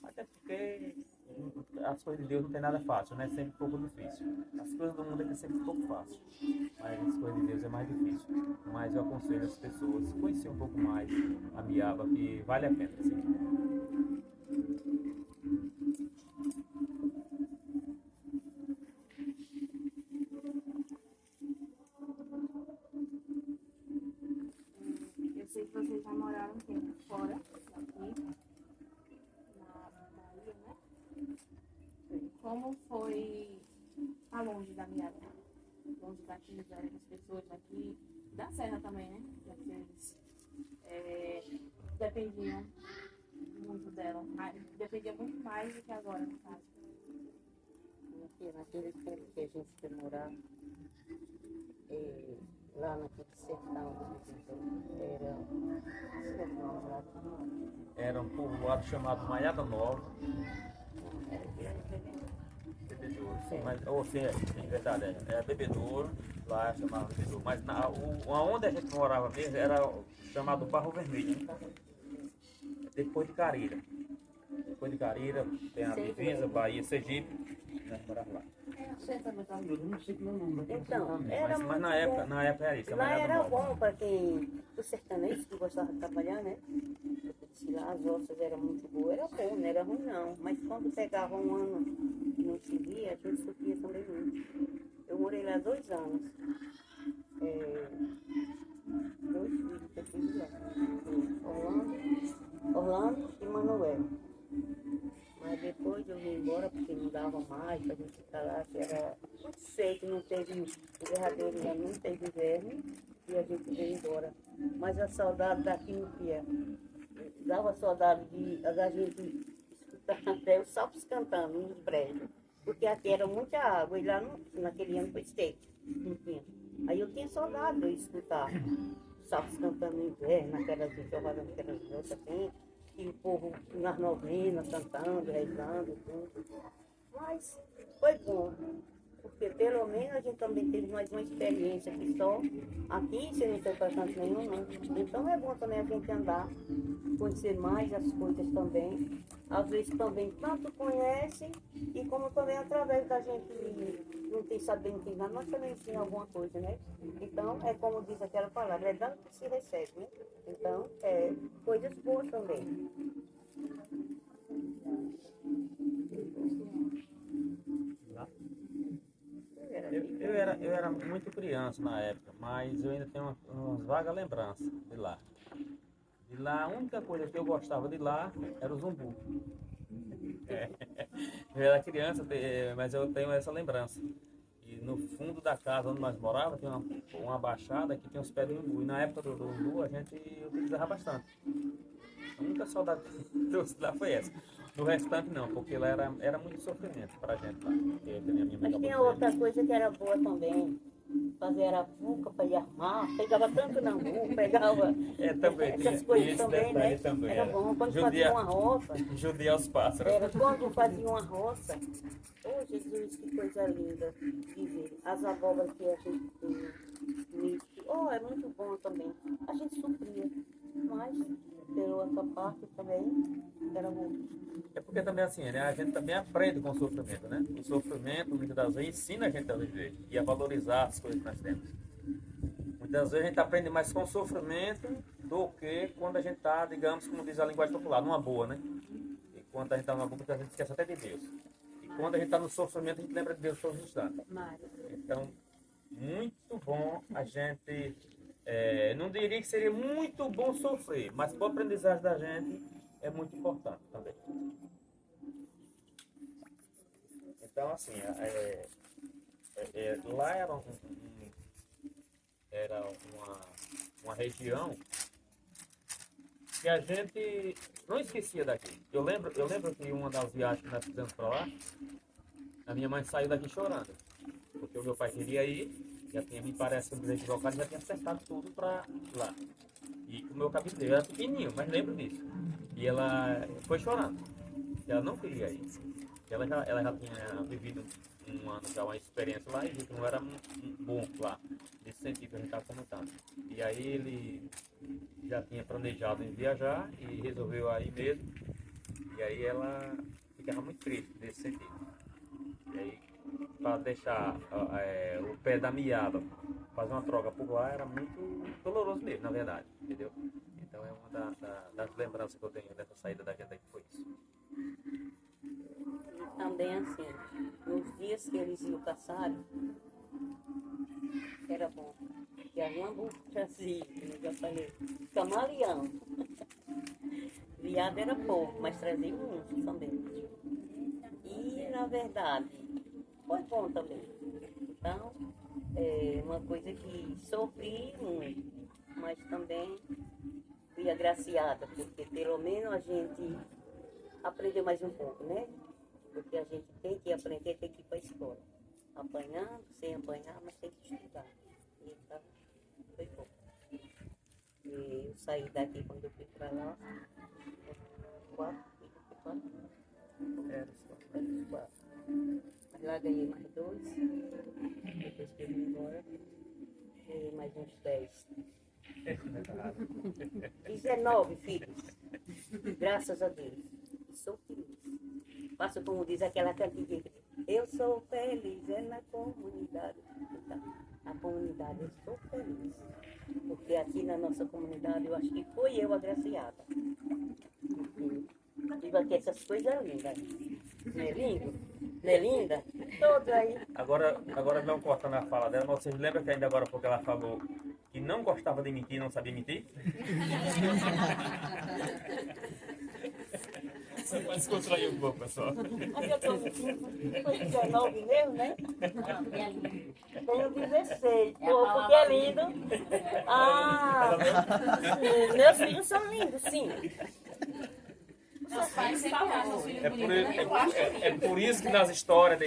Até porque as coisas de Deus não tem nada fácil, né? É sempre um pouco difícil. As coisas do mundo é sempre um pouco fácil, mas as coisas de Deus é mais difícil. Mas eu aconselho as pessoas a conhecer um pouco mais a Miaba, que vale a pena, sim. Eu sei que vocês já moraram um tempo fora, aqui, na Bahia, né? Como foi estar longe da Miaba? Longe daqui, das pessoas daqui, da Serra também, né? Já que eles dependiam muito dela, dependia muito mais do que agora, no caso. Naquele tempo que a gente foi morar, lá naquele sertão, Era um povoado chamado Maiada Nova. Bebedouro, sim, mas sim, é verdade, é Bebedouro, lá é chamado Bebedouro, mas onde a gente morava mesmo era chamado Barro Vermelho, né? Depois de Carira. Depois de Carira tem a divisa, Bahia, Sergipe, nós morávamos lá. Então, era Mas na época era isso. lá era bom para quem, o sertanejo que gostava de trabalhar, né? Se lá as roças eram muito boas, era bom, não era ruim não. Mas quando pegava um ano e não se via, a gente sofria também muito. Eu morei lá 2 anos. 2 filhos que eu tive lá. Orlando e Manuel. Mas depois eu vim embora porque não dava mais pra gente ficar lá, que era. Não sei que não teve, o derradeiro lá não teve inverno e a gente veio embora. Mas a saudade daqui no Pia. Dava saudade da gente escutar até os sapos cantando nos brejos. Porque aqui era muita água e lá naquele ano foi seco, não tinha. Aí eu tinha saudade de eu escutar os sapos cantando no inverno, naquelas enxurradas, naquelas notas assim. E o povo nas novenas, cantando, rezando, tudo. Mas foi bom, porque pelo menos a gente também teve mais uma experiência que só aqui, você não foi para canto nenhum, não. Então é bom também a gente andar, conhecer mais as coisas também. Às vezes também tanto conhece e como também através da gente não tem sabendo que nada, nós também ensinamos alguma coisa, né? Então, é como diz aquela palavra, é dando que se recebe, né? Então, coisas boas também. Eu era muito criança na época, mas eu ainda tenho umas vagas lembranças de lá. De lá, a única coisa que eu gostava de lá era o zumbu. Eu era criança, mas eu tenho essa lembrança. E no fundo da casa onde nós morávamos, tinha uma baixada que tinha os pés do umbu. E na época do umbu a gente utilizava bastante. A única saudade que eu lá foi essa. No restante não, porque lá era muito sofrimento pra gente lá. Mas tinha outra coisa que era boa também. Fazer arapuca para ir armar, pegava tanto na rua, pegava também, essas tinha coisas esse também, detalhe né? também, Era era. bom. Quando Judia- fazia uma roça, Judiar os pássaros. era quando fazia uma roça. Oh, Jesus, que coisa linda de ver. As abóboras que a gente tinha, milho. Oh, é muito bom também. A gente sofria, mas pela outra parte também era bom. É porque também assim, né? A gente também aprende com o sofrimento, né? O sofrimento, muitas das vezes, ensina a gente a viver e a valorizar as coisas que nós temos. Muitas das vezes a gente aprende mais com o sofrimento do que quando a gente está, digamos, como diz a linguagem popular, numa boa, né? E quando a gente está numa boa, a gente esquece até de Deus. E quando a gente está no sofrimento, a gente lembra de Deus todos os instantes. Mário. Então, muito bom a gente... não diria que seria muito bom sofrer, mas para o aprendizagem da gente é muito importante também. Então, assim, lá era uma região que a gente não esquecia daqui. Eu lembro que uma das viagens que nós fizemos para lá, a minha mãe saiu daqui chorando, porque o meu pai queria ir, já tinha, me parece que o bilhete local já tinha acertado tudo para lá. E o meu cabelo dele era pequenininho, mas lembro disso. E ela foi chorando, ela não queria ir. Ela já tinha vivido um ano, já uma experiência lá, e viu que não era bom lá, nesse sentido que a gente estava comentando. E aí ele já tinha planejado em viajar e resolveu aí mesmo. E aí ela ficava muito triste nesse sentido. E aí, para deixar o pé da miaba, fazer uma troca por lá, era muito doloroso mesmo, na verdade, entendeu? Então é uma das lembranças que eu tenho dessa saída da gente que foi isso. E também assim, nos dias que eles iam caçar, era bom. E a lambu trazia, como eu já falei, camaleão. Viado era pouco, mas trazia muito também. E na verdade, foi bom também. Então, é uma coisa que sofri muito, mas também fui agraciada, porque pelo menos a gente aprendeu mais um pouco, né? Porque a gente tem que aprender, tem que ir para a escola. Apanhando, sem apanhar, mas tem que estudar. Então, foi bom. E eu saí daqui quando eu fui para lá, 4, mas lá ganhei mais 2, depois que eu vim embora, ganhei mais uns 10. 19 filhos, graças a Deus. E sou feliz. Faço como diz aquela cantiga, eu sou feliz, é na comunidade. Então, a comunidade, eu sou feliz. Porque aqui na nossa comunidade, eu acho que foi eu agraciada. Digo aqui essas coisas lindas. Não é lindo? Não é linda? Todos aí. Agora não cortando a fala dela, mas vocês lembram que ainda agora há pouco ela falou que não gostava de mentir, não sabia mentir? Você pode descontrair um pouco, pessoal. Mas eu tô foi 19 mesmo, né? Tenho 16. Pô, porque é lindo. Ah, sim, meus filhos são lindos, sim. Os pais sempre acham os filhos bonitos, né? Eu acho É por isso que nas histórias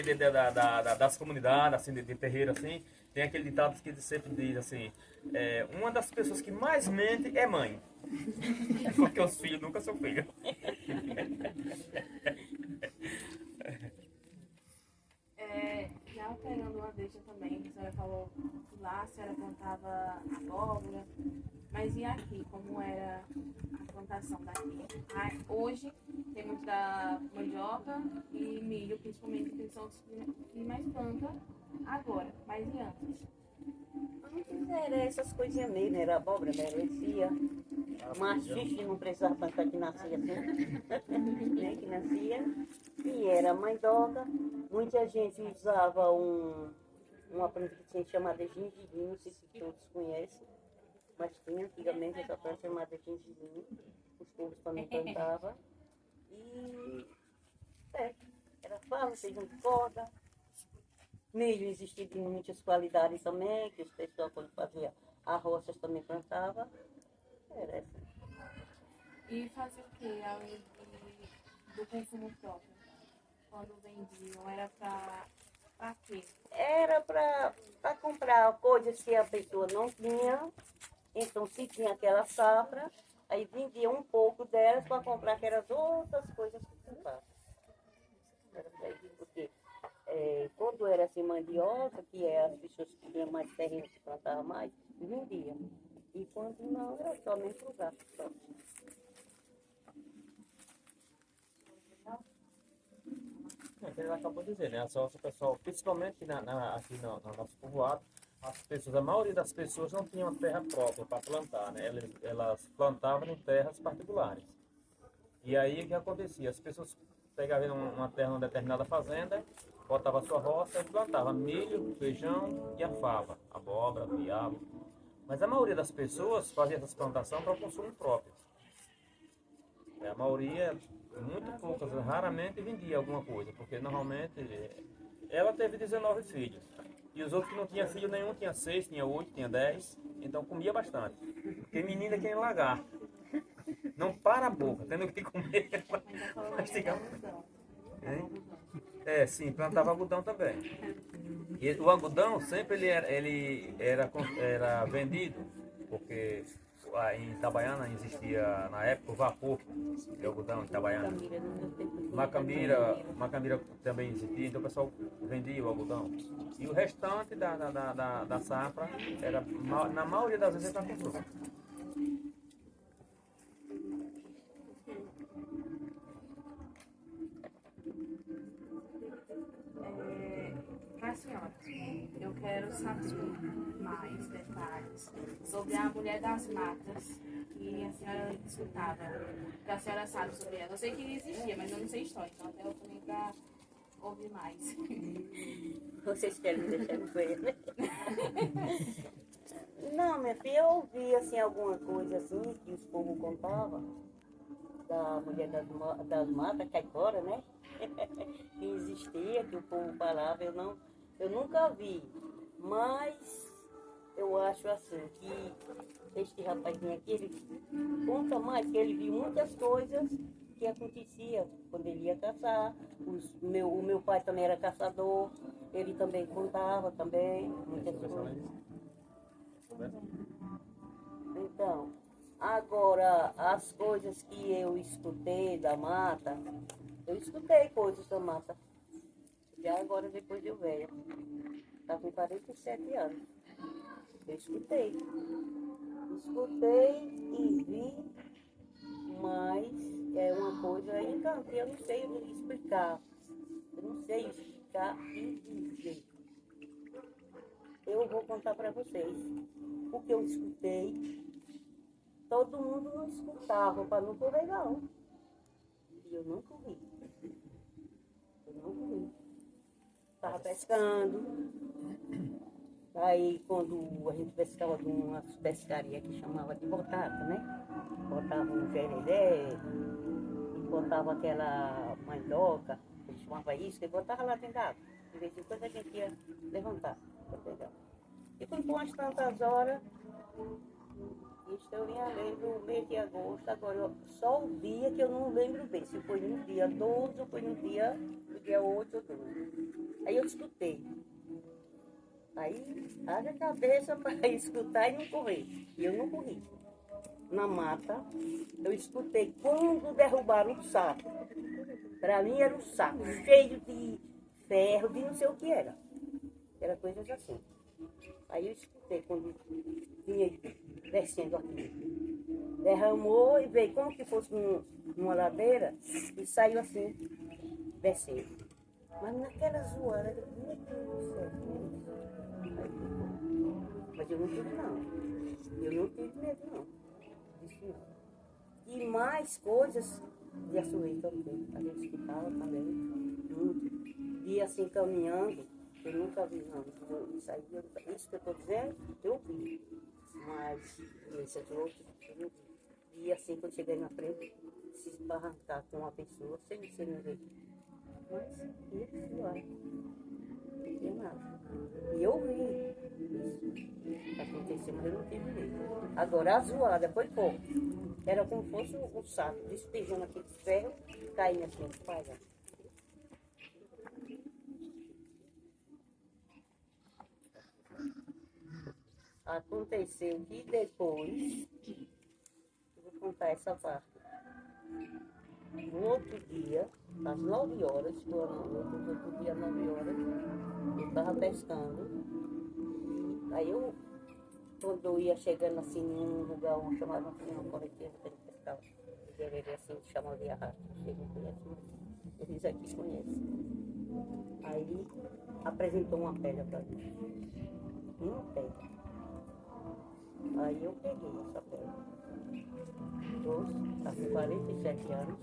das comunidades, assim, de terreiro, assim, tem aquele ditado que sempre diz assim, uma das pessoas que mais mente é mãe. Porque os filhos nunca são filhos. Já pegando uma deixa também, a senhora falou que lá a senhora plantava abóbora, mas e aqui, como era a plantação daqui? Hoje tem muito da mandioca e milho, principalmente, que são os que mais plantam agora, mas e antes? Antes era essas coisinhas mesmo, era abóbora, melancia, machixe, não precisava plantar que nascia assim, né, que nascia, e era mandioca. Muita gente usava uma planta que tinha chamada gengibre, não sei se todos conhecem, mas tinha antigamente essa planta chamada gengibre, os povos também plantavam, e era fala, feijão de corda, Milho existia de muitas qualidades também, que os pessoal quando fazia a roça também plantava. Era assim. E fazer o quê além do consumo próprio? Quando vendiam, era pra quê? Era para comprar coisas que a pessoa não tinha, então se tinha aquela safra, aí vendia um pouco delas para comprar aquelas outras coisas que comprava. Era para isso, porque quando era assim mandioca, que é as pessoas que tinham mais terreno que plantavam mais, vendia. E quando não, era somente o gasto só. É, que ele acabou de dizer, né? Só o pessoal, principalmente aqui no nosso povoado, a maioria das pessoas não tinham terra própria para plantar, né? Elas plantavam em terras particulares. E aí o que acontecia? As pessoas pegavam uma terra numa determinada fazenda, botavam a sua roça e plantavam milho, feijão e a fava, abóbora, quiabo. Mas a maioria das pessoas fazia essas plantações para o consumo próprio. A maioria, muito poucas, raramente vendia alguma coisa, porque normalmente ela teve 19 filhos. E os outros que não tinham filho nenhum, tinha 6, tinha 8, tinha 10, então comia bastante. Porque menina é que nem lagarto. Não para a boca, tendo que comer. Ainda falando Mas de fica- algodão. Hein? Sim, plantava algodão também. E o algodão sempre ele era vendido, porque em Itabaiana existia na época o vapor de algodão em Itabaiana. Camira no meu tempo. Macambira também existia, então o pessoal vendia o algodão. E o restante da safra, na maioria das vezes, era consumo. Para a senhora, eu quero saber mais detalhes sobre a mulher das matas que a senhora escutava. O que a senhora sabe sobre ela? Eu sei que existia, mas eu não sei história, então até eu também para ouvir mais. Vocês querem me deixar no banheiro, né? Não, minha filha, eu ouvi assim, alguma coisa assim que os povos contavam da mulher das matas, caipora, né? Que existia, que o povo falava, eu nunca vi. Mas eu acho assim que este rapazinho aqui, ele conta mais, que ele viu muitas coisas que aconteciam quando ele ia caçar. O meu pai também era caçador, ele também contava também muitas coisas. Então, agora, as coisas que eu escutei da mata, eu escutei coisas da mata. Já agora, depois de eu velha. Está com 47 anos. Eu escutei. Escutei e vi, mas é uma coisa encantadora. Eu não sei explicar. Eu não sei explicar e dizer. Eu vou contar para vocês o que eu escutei. Todo mundo não escutava para não correr, não. E eu não corri. Eu não corri. Estava pescando. Aí, quando a gente pescava de uma pescaria que chamava de botata, né? Botava um jereré, e botava aquela mandioca, que eles chamavam isso, e botava lá dentro da água. De vez em quando a gente ia levantar para pegar. E quando foi umas tantas horas, isso eu me lembro no mês de agosto, agora só o dia que eu não lembro bem, se foi no dia 12 ou foi no dia 8 ou 12. Aí eu escutei. Aí, haja a cabeça para escutar e não correr. E eu não corri. Na mata, eu escutei quando derrubaram o saco. Para mim era um saco cheio de ferro, de não sei o que era. Era coisas assim. Aí eu escutei quando vinha descendo aqui. Derramou e veio como se fosse numa ladeira e saiu assim, descendo. Mas naquela zoada, meu Deus do céu, mas eu não tive não. Eu não tive medo não. Disso não. E mais coisas de assoreio também. A gente escutava também. Muito. E assim caminhando, eu nunca vi não. Isso aí, isso que eu estou dizendo, eu vi. Mas esses outros, eu não vi. E assim, quando cheguei na frente, se esbarrancar com uma pessoa, sem ser ninguém. Mas, isso lá. Não tinha nada. Aconteceu, mas eu não tive medo. Agora, a zoada foi forte. Era como se fosse um saco, despejando aqueles ferros, caindo assim, espalhando. Aconteceu que depois, eu vou contar essa parte. No outro dia, às 9 horas, no outro dia, às 9 horas, eu estava pescando. Aí eu, quando eu ia chegando assim em um lugar onde chamava assim, uma correnteza que a gente pescava, deveria assim, chamava de arrasto. Vocês não conhecem, mas eles aqui conhecem. Aí apresentou uma pedra para mim. Uma pedra. Aí eu peguei essa pedra. Está com 47 anos.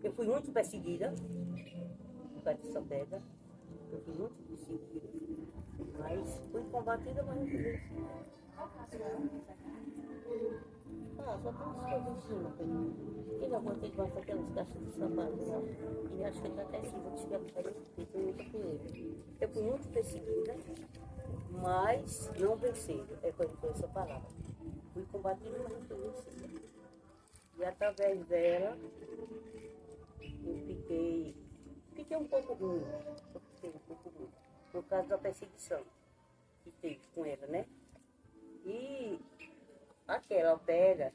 Eu fui muito perseguida por causa dessa pedra. Eu fui muito perseguida. Mas fui combatida, mas não fui vencida. Só tem umas coisas em cima. E não botei debaixo daquelas caixas de sapato lá. E acho que ele até se vou chegar para ele, porque eu nunca fui ele. Eu fui muito perseguida, mas não vencida. Foi essa palavra. Fui combatida, mas não fui vencida. E através dela, eu fiquei um pouco ruim. Por causa da perseguição que teve com ela, né? E aquela pedra,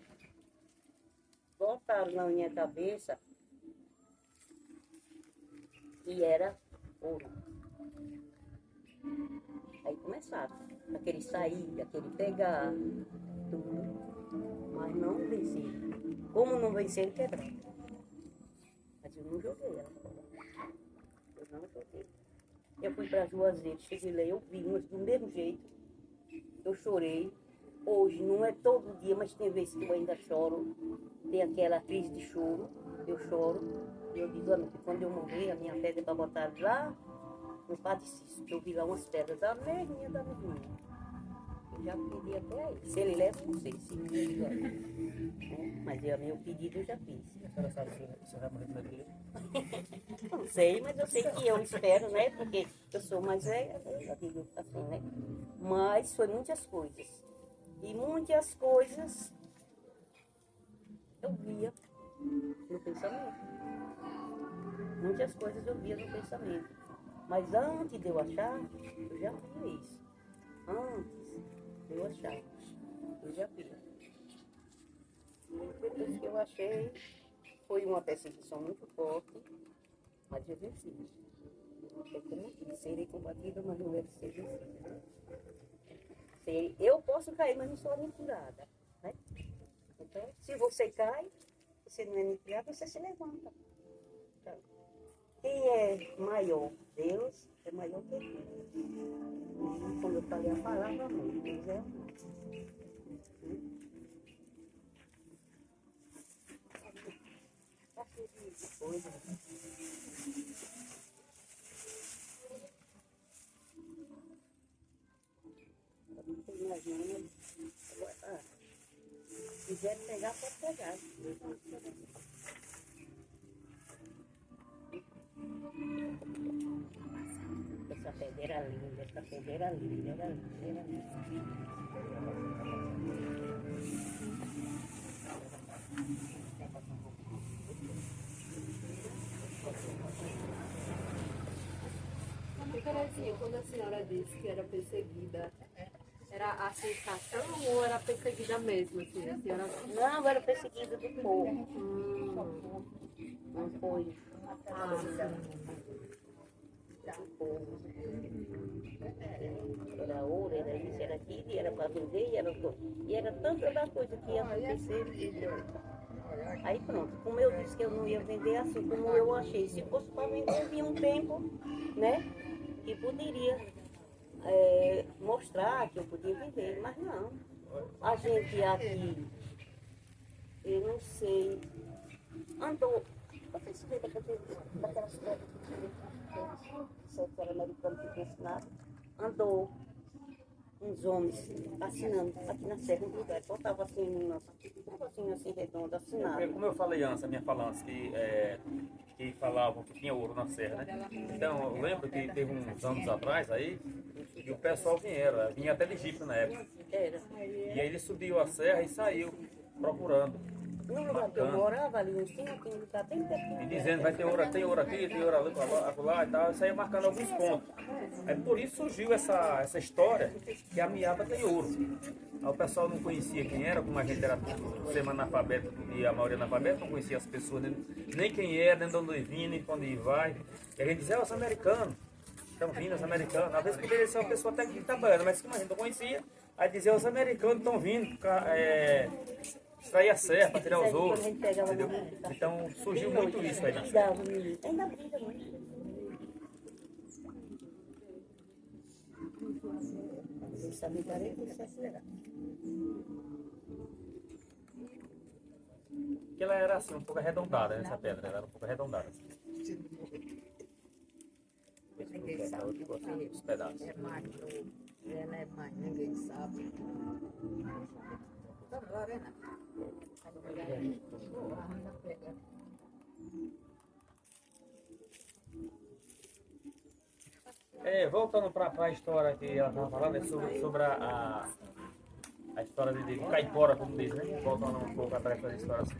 botaram na minha cabeça e era ouro. Aí começaram, aquele sair, aquele pegar, tudo, mas não venceram. Como não venceram, quebraram. Mas eu não joguei ela fora. Eu não joguei. Eu fui para Juazeiro, cheguei lá, eu vi, mas do mesmo jeito, eu chorei. Hoje, não é todo dia, mas tem vezes que eu ainda choro. Tem aquela crise de choro, eu choro. E eu digo, amigo, quando eu morrer, a minha pedra é para botar lá no Padre Cícero. Eu vi lá umas pedras da mesminha da menina. Eu já pedi até aí. Se ele leva, não sei se ele leva. Mas meu pedido eu já fiz. A senhora sabe se você vai morrer primeiro dele? Não sei, mas eu sei que eu espero, né? Porque eu sou mais velha, eu digo assim, né? Mas foi muitas coisas. E muitas coisas eu via no pensamento. Muitas coisas eu via no pensamento. Mas antes de eu achar, eu já via isso. Antes de eu achar, eu já via. E depois que eu achei, foi uma perseguição muito forte, mas eu venci. É como que serei combatida, mas não deve ser vencida. Eu posso cair, mas não sou aventurada, né? Então, se você cai, você não é aventurada, você se levanta. Então, quem é maior? Deus é maior que Deus. E, como eu falei a palavra, amor, Deus é amor. Coisa. Não tem mais nada. Agora, se quiser pegar, pode pegar. Essa pedra era linda, essa pedra era linda, era linda, era linda. Terezinha, quando a senhora disse que era perseguida, era a sensação ou era perseguida mesmo? Assim, a senhora... Não, era perseguida do povo. Não foi. Do povo. Era ouro, era isso, era aquilo, e era para vender, e era tanta da coisa que ia acontecer. Aí pronto, como eu disse que eu não ia vender assim como eu achei, se fosse para vender, vinha um tempo, né, que poderia mostrar que eu podia vender, mas não. A gente aqui, eu não sei, andou, vocês viram daquelas pedras que era americano que tinha ensinado, andou uns homens assinando aqui na serra, um lugar. Botava assim, um negocinho assim redondo, assinado. Como eu falei antes, a minha falança, que falavam que tinha ouro na serra, né? Então, eu lembro que teve uns anos atrás aí, e o pessoal vinha até de Egito na época. Era. E aí ele subiu a serra e saiu procurando. No lugar que eu morava ali em cima, tinha um lugar bem pertinho. E dizendo, vai ter ouro aqui, tem ouro ali, lá e tal, e saía marcando alguns pontos. Aí por isso surgiu essa história que a Miaba tem ouro. Aí o pessoal não conhecia quem era, como a gente era tudo semi-analfabeto e a maioria analfabeta, não conhecia as pessoas, nem quem era, nem de onde vinha, nem para onde vai. E a gente dizia, os americanos, estão vindo, os americanos. Às vezes poderia ser uma pessoa até que está banhando, mas como a gente não conhecia, aí dizia, os americanos estão vindo, extrair a serra para tirar os ouros. Entendeu? Então surgiu muito isso aí na serra. Ainda briga muito. Essa miséria tem que se acelerar. Porque ela era assim, um pouco arredondada, essa pedra, ela era um pouco arredondada. Ninguém sabe Os pedaços. é mais novo. Ela é mais, ninguém sabe. Então, Lorena. Voltando para a história que ela estava falando, sobre a história de caipora, como diz, né? Voltando um pouco atrás para a história assim.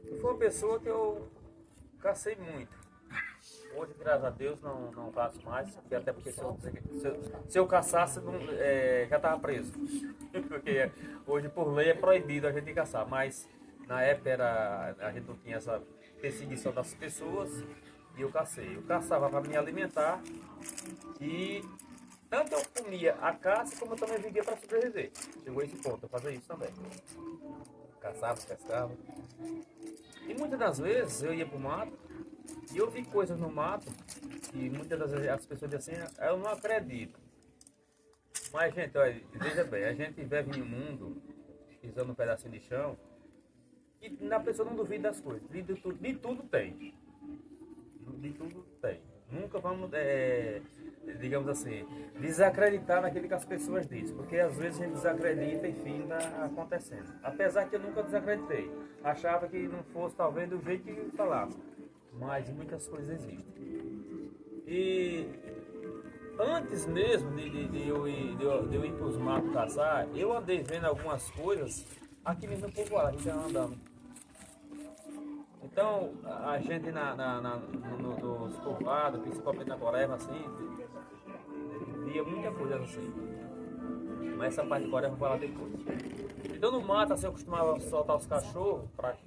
Eu fui uma pessoa que eu cacei muito. Hoje, graças a Deus, não caço mais, até porque se eu caçasse, já estava preso. Porque hoje, por lei, é proibido a gente caçar, mas na época a gente não tinha essa perseguição das pessoas e eu cacei. Eu caçava para me alimentar e tanto eu comia a caça como eu também vivia para sobreviver. Chegou a esse ponto, eu fazia isso também. Caçava, pescava. E muitas das vezes eu ia para o mato e eu vi coisas no mato que muitas das vezes as pessoas dizem assim, eu não acredito. Mas, gente, olha, veja bem, a gente vive em um mundo, pisando um pedacinho de chão, e a pessoa não duvida das coisas. De tudo tem. De tudo tem. Nunca vamos, digamos assim, desacreditar naquilo que as pessoas dizem. Porque às vezes a gente desacredita e finda acontecendo. Apesar que eu nunca desacreditei. Achava que não fosse talvez do jeito que falasse. Mas muitas coisas existem. E antes mesmo de eu ir para os matos caçar, eu andei vendo algumas coisas aqui mesmo no povoado, a gente ia andando. Então, a gente nos povoados, principalmente na Coreva, assim, via muita coisa assim. Mas essa parte de Coreva eu vou falar depois. Então, no mato, assim, eu costumava soltar os cachorros para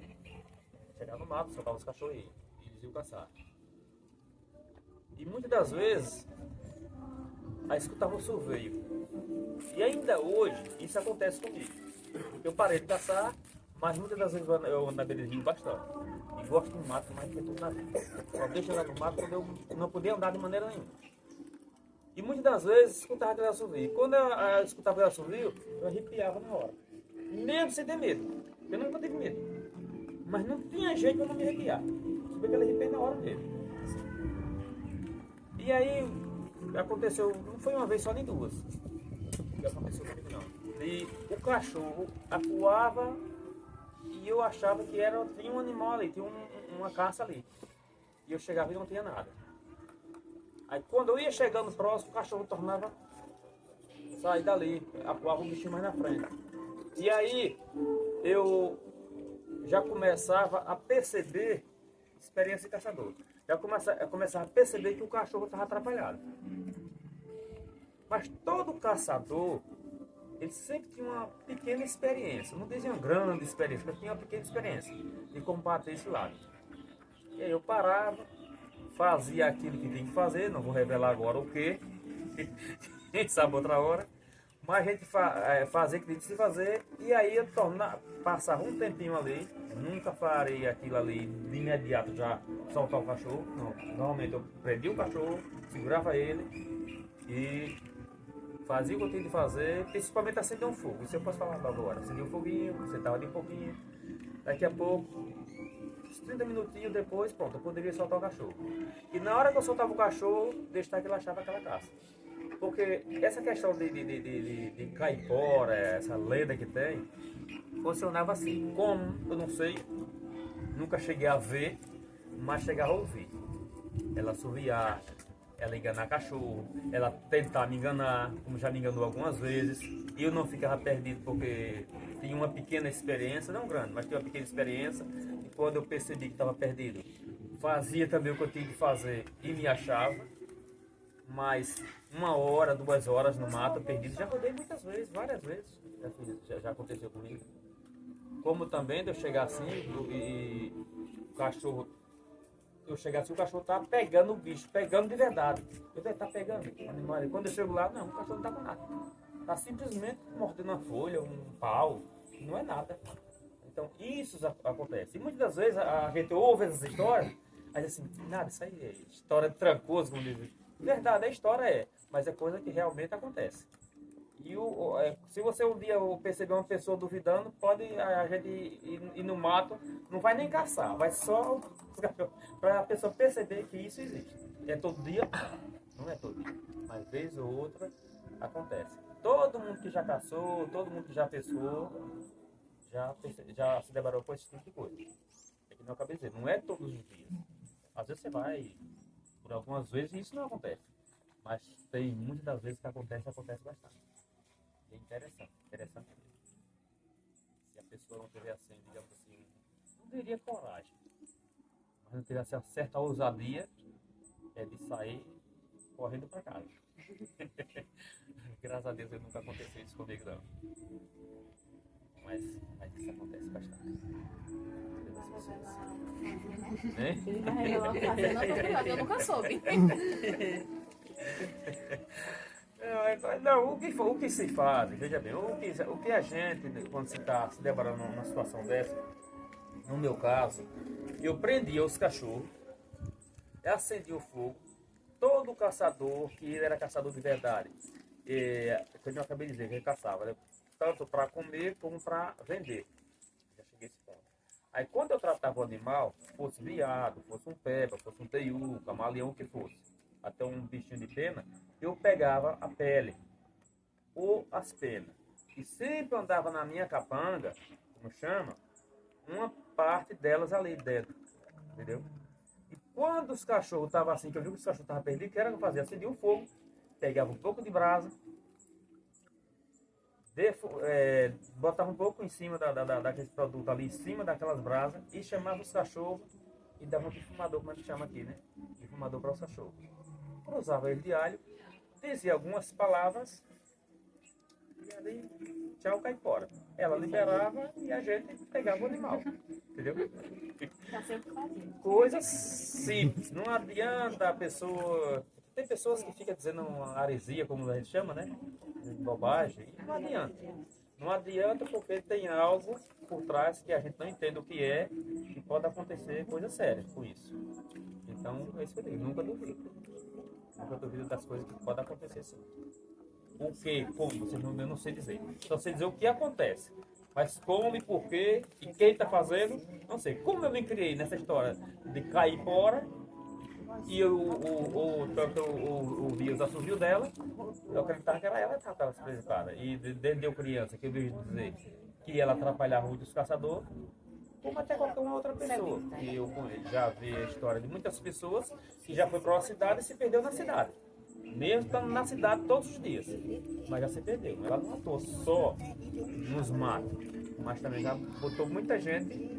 chegar no mato, soltar os cachorros e eles iam caçar. E muitas das vezes, aí escutava o surveio. E ainda hoje, isso acontece comigo. Eu parei de caçar, mas muitas das vezes eu ando na beira de rio bastante. E gosto do mato mais do que tudo na vida. Só deixo andar no mato quando eu não podia andar de maneira nenhuma. E muitas das vezes escutava aquele assovio. Quando eu escutava aquele assovio, eu arrepiava na hora. Mesmo sem ter medo. Eu nunca tive medo. Mas não tinha jeito para não me arrepiar. Subi aquele arrepio na hora mesmo. E aí aconteceu, não foi uma vez só nem duas. Que aconteceu comigo não. E o cachorro acuava e eu achava que tinha um animal ali, tinha uma caça ali. E eu chegava e não tinha nada. Aí quando eu ia chegando próximo, o cachorro tornava sair dali, acuava o bichinho mais na frente. E aí eu já começava a perceber, experiência de caçador, já começava a perceber que o cachorro estava atrapalhado. Mas todo caçador, ele sempre tinha uma pequena experiência, não dizia uma grande experiência, mas tinha uma pequena experiência de combater esse lado. E aí eu parava, fazia aquilo que tinha que fazer, não vou revelar agora o que, quem sabe outra hora, mas a gente fazia o que tinha que fazer, e aí eu passava um tempinho ali, nunca farei aquilo ali de imediato já soltar o cachorro, não. Normalmente eu prendia o cachorro, segurava ele e fazia o que eu tinha de fazer, principalmente acender um fogo. Isso eu posso falar agora. Acendia um foguinho, sentava ali um pouquinho. Daqui a pouco, uns 30 minutinhos depois, pronto, eu poderia soltar o cachorro. E na hora que eu soltava o cachorro, deixava que ele achava aquela caça. Porque essa questão de caipora, essa lenda que tem, funcionava assim. Como? Eu não sei, nunca cheguei a ver, mas chegava a ouvir. Ela assoviar, ela enganar cachorro, ela tentar me enganar, como já me enganou algumas vezes. E eu não ficava perdido porque tinha uma pequena experiência, não grande, mas tinha uma pequena experiência. E quando eu percebi que estava perdido, fazia também o que eu tinha que fazer e me achava. Mas 1 hora, 2 horas no mato perdido, já rodei muitas vezes, várias vezes. Já aconteceu comigo. Como também de eu chegar assim e o cachorro. Eu chegar assim, o cachorro tá pegando o bicho, pegando de verdade. Eu falei, tá pegando o animal. E quando eu chego lá, não, o cachorro não tá com nada. Tá simplesmente mordendo uma folha, um pau, não é nada. Então isso acontece. E muitas das vezes a gente ouve essas histórias, mas assim, nada, isso aí é história de trancoso, como dizem. Verdade, a história mas é coisa que realmente acontece. E se você um dia perceber uma pessoa duvidando, pode a gente ir no mato, não vai nem caçar, vai só para a pessoa perceber que isso existe. É todo dia? Não é todo dia, mas vez ou outra acontece. Todo mundo que já caçou, todo mundo que já pescou, já se deparou com esse tipo de coisa. É que não acabei de dizer, não é todos os dias. Às vezes você vai, por algumas vezes, e isso não acontece. Mas tem muitas das vezes que acontece bastante. E é interessante mesmo. Se a pessoa não tiver assim, digamos assim, não diria coragem, mas não tiver assim, certa ousadia, é de sair correndo para casa. Graças a Deus nunca aconteceu isso comigo não. Mas isso acontece bastante. Ele vai revelar o fazenda, eu nunca soube. Não, o que se faz, veja bem, o que a gente, quando se está se deparando numa situação dessa, no meu caso, eu prendia os cachorros, acendia o fogo, todo caçador, que ele era caçador de verdade, que eu acabei de dizer, que ele caçava, né? Tanto para comer como para vender. Já cheguei a esse ponto. Aí quando eu tratava o animal, fosse viado, fosse um peba, fosse um teiu, camaleão, o que fosse, até um bichinho de pena, eu pegava a pele ou as penas. E sempre andava na minha capanga, como chama, uma parte delas ali dentro. Entendeu? E quando os cachorros estavam assim, que eu vi que os cachorros estavam perdidos, o que era que eu fazia? Acendia um fogo, pegava um pouco de brasa, botava um pouco em cima daquele produto ali, em cima daquelas brasas, e chamava os cachorros e dava um defumador, como a gente chama aqui, né? Defumador para os cachorros. Cruzava ele de alho, dizia algumas palavras e ali, tchau, cai fora. Ela liberava e a gente pegava o animal. Entendeu? Tá sempre fazendo. Coisas simples. Não adianta a pessoa. Tem pessoas que ficam dizendo uma heresia, como a gente chama, né? Bobagem. Não adianta. Não adianta porque tem algo por trás que a gente não entende o que é e pode acontecer coisa séria com isso. Então, é isso que eu digo. Nunca duvido. Nunca duvido das coisas que podem acontecer sim. O que, como, eu não sei dizer. Só sei dizer o que acontece. Mas como e por quê, e quem está fazendo, não sei. Como eu me criei nessa história de cair fora, e tanto eu ouvi os assobios dela, eu acreditava que era ela que estava se preocupada. E desde eu criança, que eu vejo dizer que ela atrapalhava muito os caçadores, como até qualquer uma outra pessoa. E eu já vi a história de muitas pessoas que já foi para uma cidade e se perdeu na cidade. Mesmo estando na cidade todos os dias. Mas já se perdeu. Ela não atuou só nos matos, mas também já botou muita gente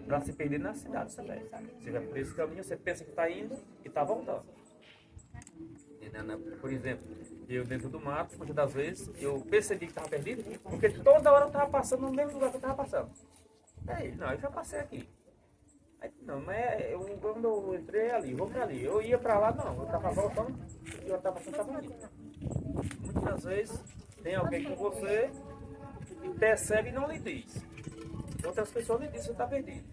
para se perder nas cidades também. Você vai por esse caminho, você pensa que está indo e está voltando. Por exemplo, eu dentro do mato, muitas das vezes, eu percebi que estava perdido, porque toda hora eu estava passando no mesmo lugar que eu estava passando. Aí, não, eu já passei aqui. Aí, não, mas quando eu entrei ali, vou para ali. Eu ia para lá, não, eu estava voltando e eu estava ali. Muitas das vezes tem alguém com você e percebe e não lhe diz. Outras pessoas lhe dizem que você está perdido.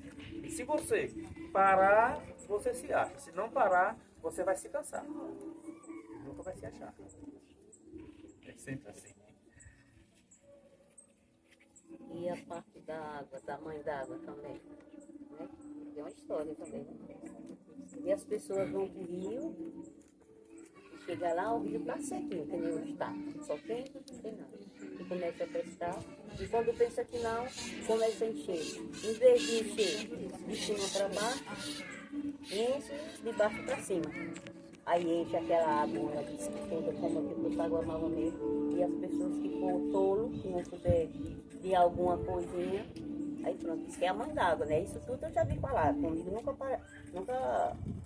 E se você parar, você se acha. Se não parar, você vai se cansar. Nunca vai se achar. É sempre assim. E a parte da água, da mãe d'água também, né? Tem uma história também. E as pessoas vão para o rio, chega lá, o rio tá sequinho, que nem hoje está. Só tem, não tem nada. E começa a pescar. E quando pensa que não, começa a encher. Em vez de encher de cima para baixo, enche de baixo para cima. Aí enche aquela água que esquenta como que fosse água nova mesmo. E as pessoas que for tolo, que não puder de alguma coisinha, aí pronto, isso que é a mãe d'água, né? Isso tudo eu já vi falar. Comigo nunca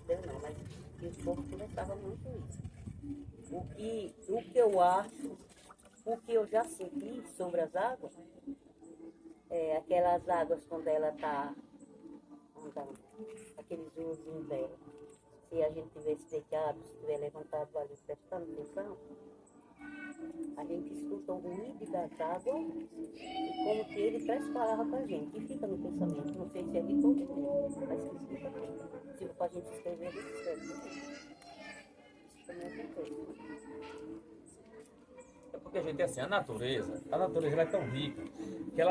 deu não, mas o povo conversava muito isso. O que eu acho, o que eu já senti sobre as águas, é aquelas águas quando ela está andando, aqueles ursinhos dela. Se a gente tivesse deitado, se tiver levantado ali prestando atenção, a gente escuta o ruído das águas e como que ele traz palavra para a gente. E fica no pensamento. Não sei se é de todo mundo, mas que fica tudo. Se for para a gente escrever, ele escreve. Isso também acontece. É porque, gente, assim, a natureza ela é tão rica que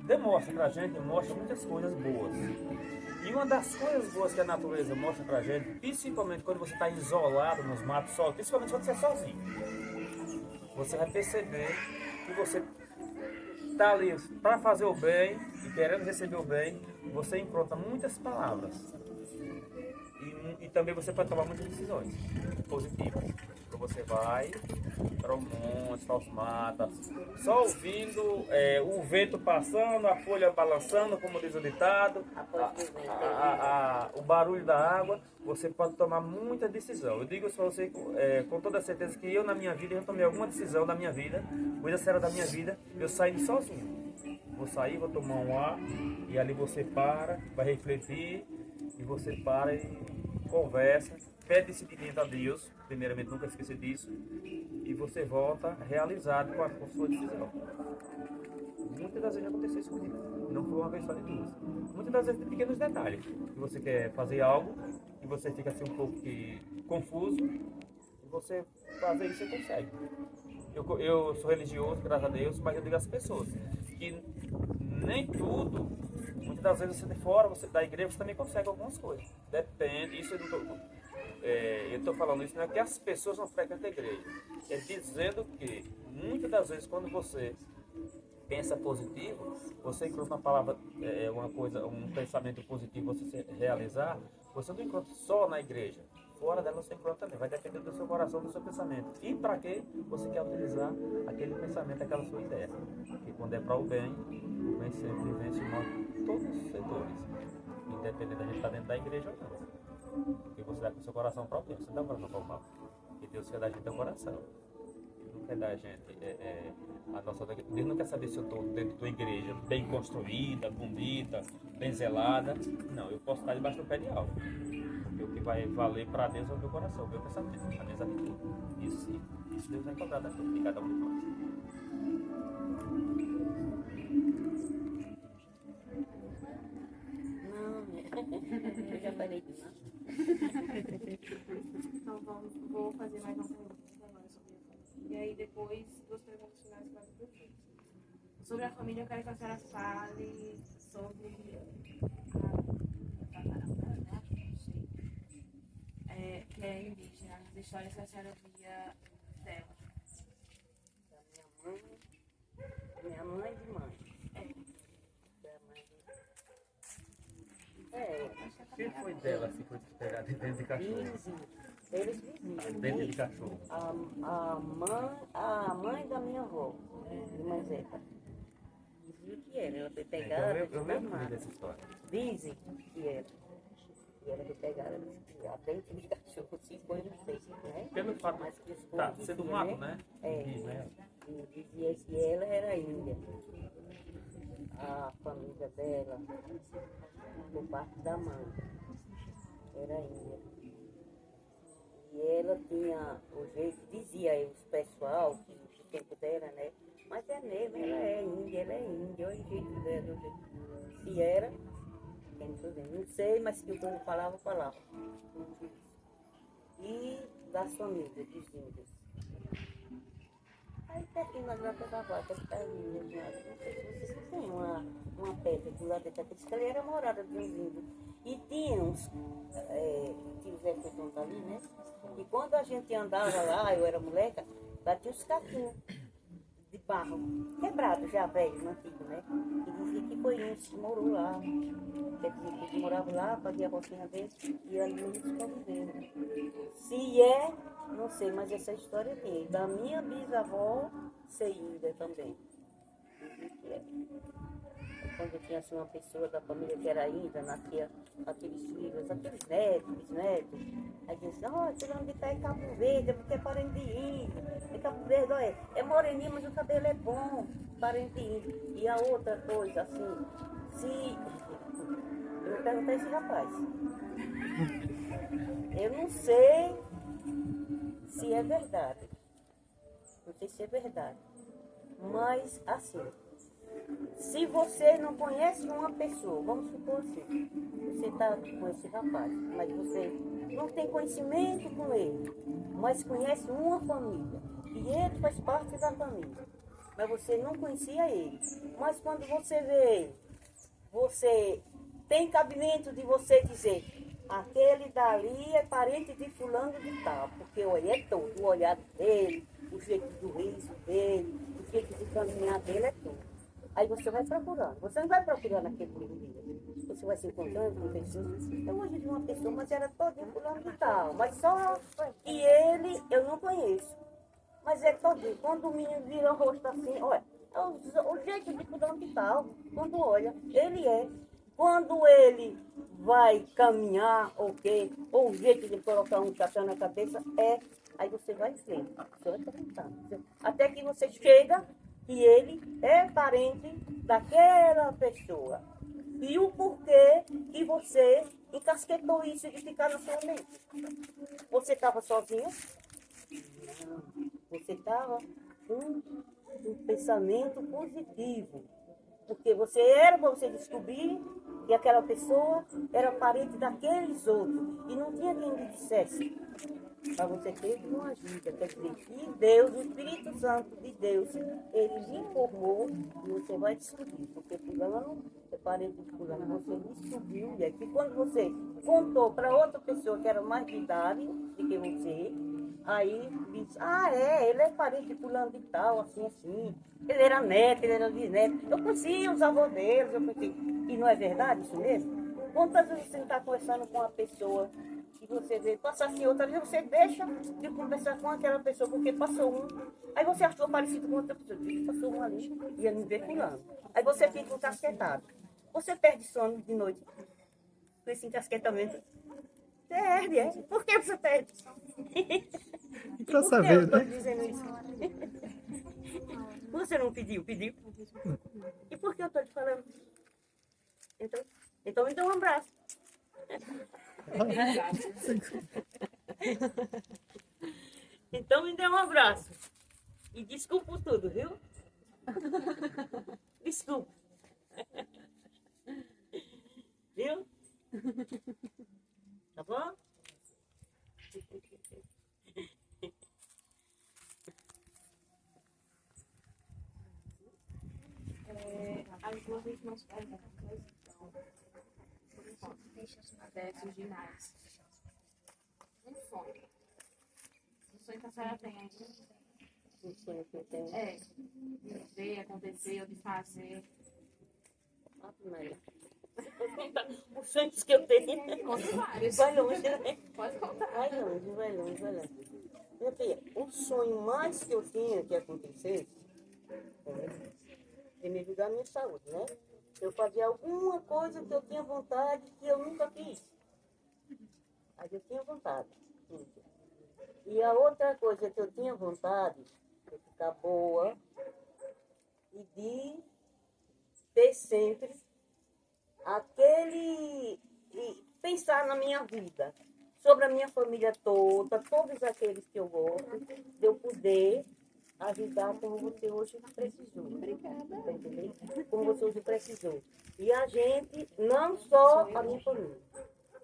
demonstra pra gente, mostra muitas coisas boas. E uma das coisas boas que a natureza mostra pra gente, principalmente quando você está isolado nos matos sozinho, principalmente quando você é sozinho, você vai perceber que você está ali para fazer o bem e querendo receber o bem, você encontra muitas palavras. E também você pode tomar muitas decisões positivas. Então você vai para o monte, para os matas, só ouvindo o vento passando, a folha balançando, como diz o ditado, o barulho da água, você pode tomar muita decisão. Eu digo para você com toda certeza que eu na minha vida, eu tomei alguma decisão na minha vida, coisa séria da minha vida, eu saí sozinho. Vou sair, vou tomar um ar, e ali você para, vai refletir, e você para e conversa, pede discernimento a Deus, primeiramente nunca esqueça disso, e você volta realizado com a sua decisão. Muitas das vezes aconteceu isso comigo, não foi uma vez só de duas. Muitas das vezes de pequenos detalhes, que você quer fazer algo, e você fica assim um pouco confuso, e você fazer isso você consegue. Eu sou religioso, graças a Deus, mas eu digo às pessoas que nem tudo, muitas das vezes você de fora, você da igreja, você também consegue algumas coisas. Depende, isso eu estou falando isso não é que as pessoas não frequentam a igreja. É dizendo que muitas das vezes quando você pensa positivo, você encontra uma palavra, um pensamento positivo você realizar, você não encontra só na igreja. Fora dela você encontra também, vai depender do seu coração, do seu pensamento. E para que você quer utilizar aquele pensamento, aquela sua ideia. Porque quando é para o bem sempre vence o mal em todos os setores. Independente da gente estar dentro da igreja ou não. Porque você dá com o seu coração para o bem, você não dá o coração para o mal. Porque Deus quer dar a gente o coração. Ele não quer dar a gente a nossa. Deus não quer saber se eu estou dentro da igreja bem construída, bonita, bem zelada. Não, eu posso estar debaixo do pé de algo. O que vai valer para Deus é o meu coração, o meu pensamento, a minha atitude. Isso sim, isso Deus vai cobrar de cada um de nós. Não, eu já falei demais. Então vou fazer mais uma pergunta agora sobre a família. E aí depois, duas perguntas finais para vocês. Sobre a família, eu quero que a senhora fale sobre que é indígena, as histórias que a senhora via dela. Da minha mãe de mãe. Da mãe de... Quem foi dela, assim, foi pegar dentro de cachorro? Eles viviam. Dentro de cachorro. A mãe da minha avó, irmã Zeca, dizia que era. Ela foi pegada. Eu lembro dessa história. Dizem que era. E ela foi pegada dentro de cachorro, se foi, não sei, né? Pelo fato mas que os tá, povos ser do diziam, mato, né? E dizia que ela era índia. A família dela, por parte da mãe, era índia. E ela tinha o jeito, dizia aí os pessoal, que o tempo dela, né? Mas é mesmo, ela é índia, olha o jeito dela, o jeito. Se era, não sei, mas que o povo falava. E das famílias dos índios. Aí pertinho da Grata da Vaca, que está ali, não sei se vocês têm uma pedra do lado daqui, que ali era a morada dos índios. E tinha uns tios que estão ali, né? E quando a gente andava lá, eu era moleca, lá tinha os caquinhos de barro, quebrado já, velho, antigo, né? E dizia que foi uns que morou lá. Quer dizer, que eles moravam lá, fazia a rocinha deles e ali eles conviveram. Se é, não sei, mas essa história tem. Da minha bisavó, Ceilda também. Dizia que é. Quando tinha assim, uma pessoa da família que era índia, nascia aqueles filhos, aqueles netos, bisnetos. Aí dizia, ó, fulano de tal é Cabo Verde, é porque é parente de índio. É Cabo Verde, olha, é moreninho, mas o cabelo é bom, parente de índio. E a outra coisa, assim, se... Eu perguntei a esse rapaz. Eu não sei se é verdade. Não sei se é verdade. Mas, assim... Se você não conhece uma pessoa, vamos supor assim, você está com esse rapaz, mas você não tem conhecimento com ele, mas conhece uma família, e ele faz parte da família, mas você não conhecia ele. Mas quando você vê ele, você tem cabimento de você dizer, aquele dali é parente de fulano de tal, porque olha, é todo, o olhar dele, o jeito do riso dele, o jeito de caminhar dele é todo. Aí você vai procurando. Você não vai procurando aquele dia. Você vai se encontrando com pessoas. Eu hoje vi uma pessoa, mas era todinho fulano de tal. Mas só que ele eu não conheço. Mas é todinho. Quando o menino vira o rosto assim, olha, é o jeito de fulano de tal. Quando olha, ele é. Quando ele vai caminhar, ok, ou o jeito de colocar um chapéu na cabeça, é. Aí você vai ver. Você vai perguntando. Até que você chega que ele é parente daquela pessoa. E o porquê que você encasquetou isso de ficar na sua mente. Você estava sozinho? Não. Você estava com um pensamento positivo. Porque você era para você descobrir que aquela pessoa era parente daqueles outros. E não tinha quem lhe dissesse. Para você ter uma ajuda, quer dizer, e Deus, o Espírito Santo de Deus, ele lhe informou e você vai descobrir, porque fulano é parente de fulano, você descobriu, e aqui quando você contou para outra pessoa que era mais de idade do que você, aí disse, ele é parente de fulano de tal, assim, assim, ele era neto, ele era bisneto, eu conhecia os avós deles, eu conhecia, e não é verdade isso mesmo? Quantas vezes você está conversando com uma pessoa e você vê, passa assim, outra vez você deixa de conversar com aquela pessoa, porque passou um, aí você achou parecido com outra pessoa, passou um ali, ia me ver fulano. Aí você fica encasquetado. Você perde sono de noite com esse encasquetamento. Perde, é? Por que você perde? Pra Por que saber, eu estou né? dizendo isso? Você não pediu? Pediu. E por que eu estou te falando? Então me dê um abraço. Então me dê um abraço. E desculpa por tudo, viu? Desculpa. Viu? Tá bom? As duas últimas perguntas, então, déficits demais. Um sonho. O sonho que a senhora tem aí? O sonho que eu tenho. É, de ver, acontecer ou de fazer. Os sonhos que eu tenho. Conta vários. Vai longe, né? Pode contar. Vai longe, vai longe, vai longe. Minha filha, o sonho mais que eu tinha que acontecesse, primeiro lugar, a minha saúde, né? Eu fazia alguma coisa que eu tinha vontade que eu nunca fiz. Aí eu tinha vontade. E a outra coisa que eu tinha vontade de ficar boa e de ter sempre aquele... E pensar na minha vida, sobre a minha família toda, todos aqueles que eu gosto, de eu poder ajudar como você hoje precisou. Obrigada. Tá entendendo? Como você hoje precisou. E a gente, não só a minha família,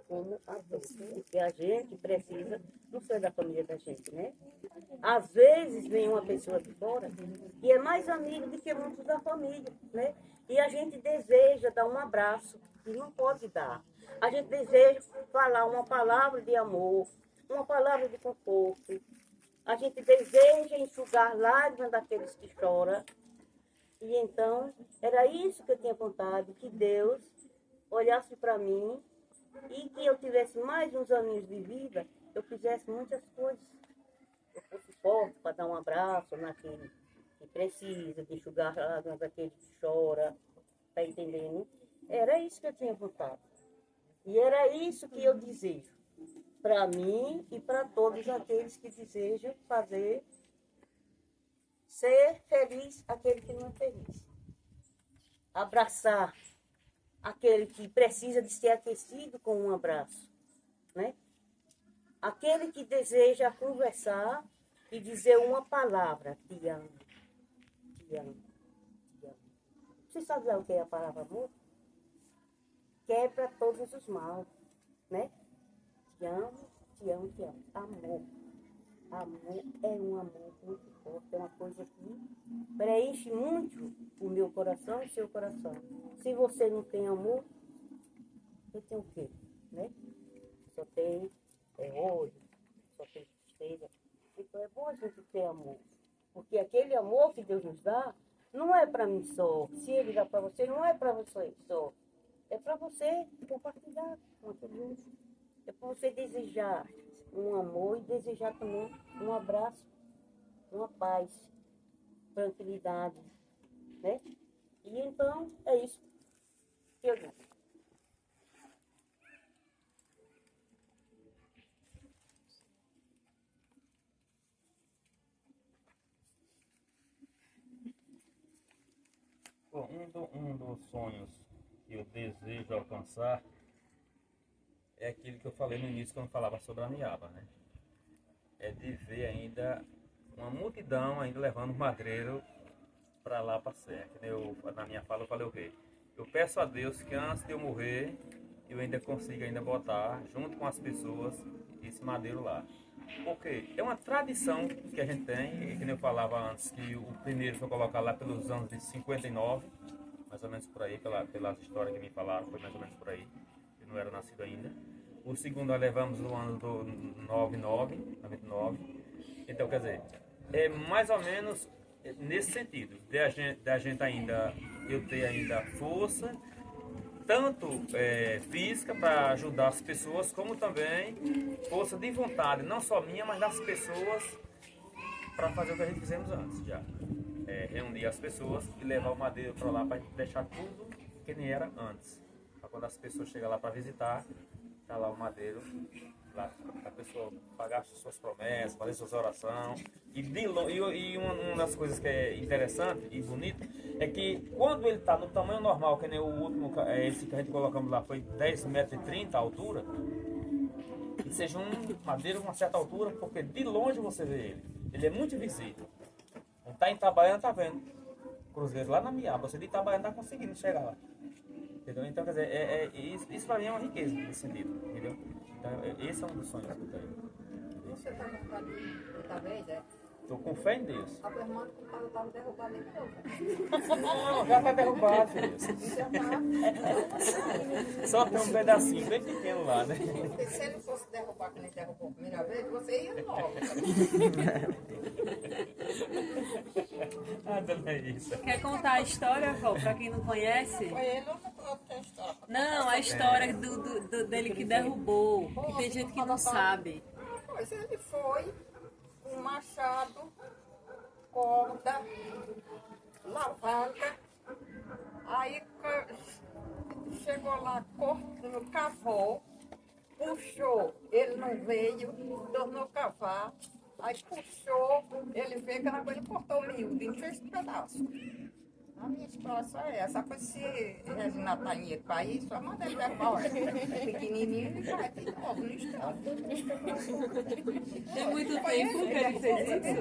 como a todos. Porque a gente precisa, não só da família da gente, né? Às vezes vem uma pessoa de fora que é mais amigo do que muitos da família, né? E a gente deseja dar um abraço e não pode dar. A gente deseja falar uma palavra de amor, uma palavra de conforto. A gente deseja enxugar lágrimas daqueles que choram. E então, era isso que eu tinha vontade, que Deus olhasse para mim e que eu tivesse mais uns aninhos de vida, eu fizesse muitas coisas. Eu fosse forte para dar um abraço naquele que precisa, de enxugar lágrimas daquele que chora, tá entendendo? Era isso que eu tinha vontade. E era isso que eu desejo para mim e para todos aqueles que desejam fazer ser feliz aquele que não é feliz. Abraçar aquele que precisa de ser aquecido com um abraço, né? Aquele que deseja conversar e dizer uma palavra, te amo, te amo, te amo. Você sabe lá o que é a palavra amor? Quebra todos os maus, né? Te amo, te amo, te amo. Amor. Amor é um amor muito forte, é uma coisa que preenche muito o meu coração e o seu coração. Se você não tem amor, você tem o quê? Né? Só tem ódio, só tem tristeza. Então é bom a gente ter amor. Porque aquele amor que Deus nos dá, não é para mim só. Se Ele dá para você, não é para você só. É para você compartilhar com aquele outro. É para você desejar um amor e desejar também um abraço, uma paz, tranquilidade, né? E então é isso que eu digo. Bom, um dos sonhos que eu desejo alcançar é aquilo que eu falei no início quando eu falava sobre a Niaba, né? É de ver ainda uma multidão ainda levando o madreiro para lá para a serra. Na minha fala eu falei o quê? Eu peço a Deus que antes de eu morrer, eu ainda consiga ainda botar, junto com as pessoas, esse madeiro lá. Porque é uma tradição que a gente tem, e que eu falava antes, que o primeiro foi colocado lá pelos anos de 59, mais ou menos por aí, pelas histórias que me falaram, foi mais ou menos por aí. Eu não era nascido ainda. O segundo nós levamos no ano do 99. Então, quer dizer, é mais ou menos nesse sentido, da gente ainda, eu ter ainda força, tanto física para ajudar as pessoas, como também força de vontade, não só minha, mas das pessoas, para fazer o que a gente fizemos antes já. Reunir as pessoas e levar o madeiro para lá para deixar tudo que nem era antes. Para quando as pessoas chegam lá para visitar, tá lá o madeiro, lá a pessoa pagar suas promessas, fazer suas orações. E uma das coisas que é interessante e bonita é que quando ele está no tamanho normal, que nem o último, esse que a gente colocamos lá foi 10,30 metros a altura, e seja um madeiro com uma certa altura, porque de longe você vê ele. Ele é muito visível. Não está em Itabaiana, está vendo. Cruzeiro lá na Miaba, você de Itabaiana está conseguindo chegar lá. Entendeu? Então, quer dizer, isso para mim é uma riqueza nesse sentido, entendeu? Então, esse é um dos sonhos que eu tenho. Você está vontade de outra vez, é? Estou com fé em Deus. A pergunta que o Paulo estava derrubado de novo. Não, já está derrubado, filho. Só tem um pedacinho bem pequeno lá, né? Porque se ele fosse derrubar quando ele derrubou a primeira vez, você ia logo. Ah, dona Isa. Quer contar a história, Rô, pra quem não conhece? Foi ele ou não tem história? Não, a história dele que derrubou. Que tem gente que não sabe. Pois ele foi com machado, corda, alavanca, aí chegou lá, cortou, cavou, puxou, ele não veio, tornou a cavar, aí puxou, ele veio, que ele cortou o miúdo em 6 pedaços. A minha expressão é essa, pois se Regina está em outro país, só manda ele levar pequenininho e vai de novo no estado. Tem muito tempo que ele fez isso?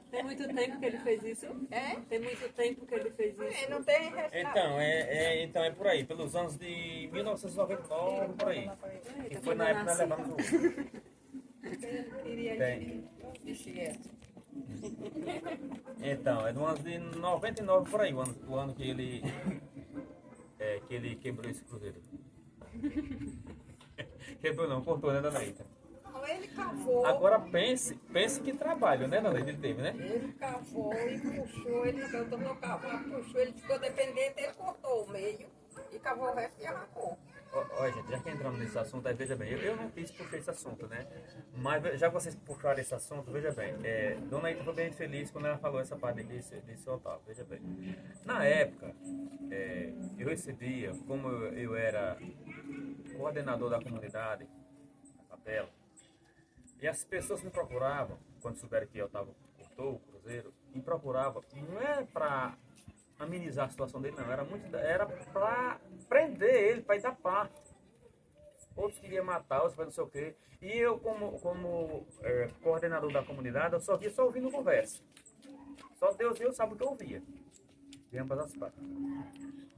Tem muito tempo que ele fez isso? É? Tem muito tempo que ele fez isso? Ele não tem Regina. Então é por aí, pelos anos de 1999, por aí. E foi na época que nós levamos o Tem. Então, é do ano de 99 por aí, o ano que ele quebrou esse cruzeiro. Quebrou não, cortou, né, Dona Ita? Não, ele cavou. Agora pense que trabalho, né, Dona Ita? Ele teve, né? Ele cavou e puxou, ele não tomou cavalo, puxou, ele ficou dependente, ele cortou o meio e cavou o resto e arrancou. Olha, gente, já que entramos nesse assunto, aí veja bem, eu não quis puxar esse assunto, né? Mas já que vocês puxaram esse assunto, veja bem, Dona Ita foi bem feliz quando ela falou essa parte desse Otávio, veja bem. Na época, eu recebia, como eu era coordenador da comunidade, na capela, e as pessoas me procuravam, quando souberam que eu estava cortou o cruzeiro, me procuravam, não é para amenizar a situação dele, não, era para prender ele, para ir dar parte. Outros queriam matar, outros para não sei o quê. E eu, como coordenador da comunidade, eu só via só ouvindo conversa. Só Deus e eu sabe o que eu ouvia. De ambas as partes.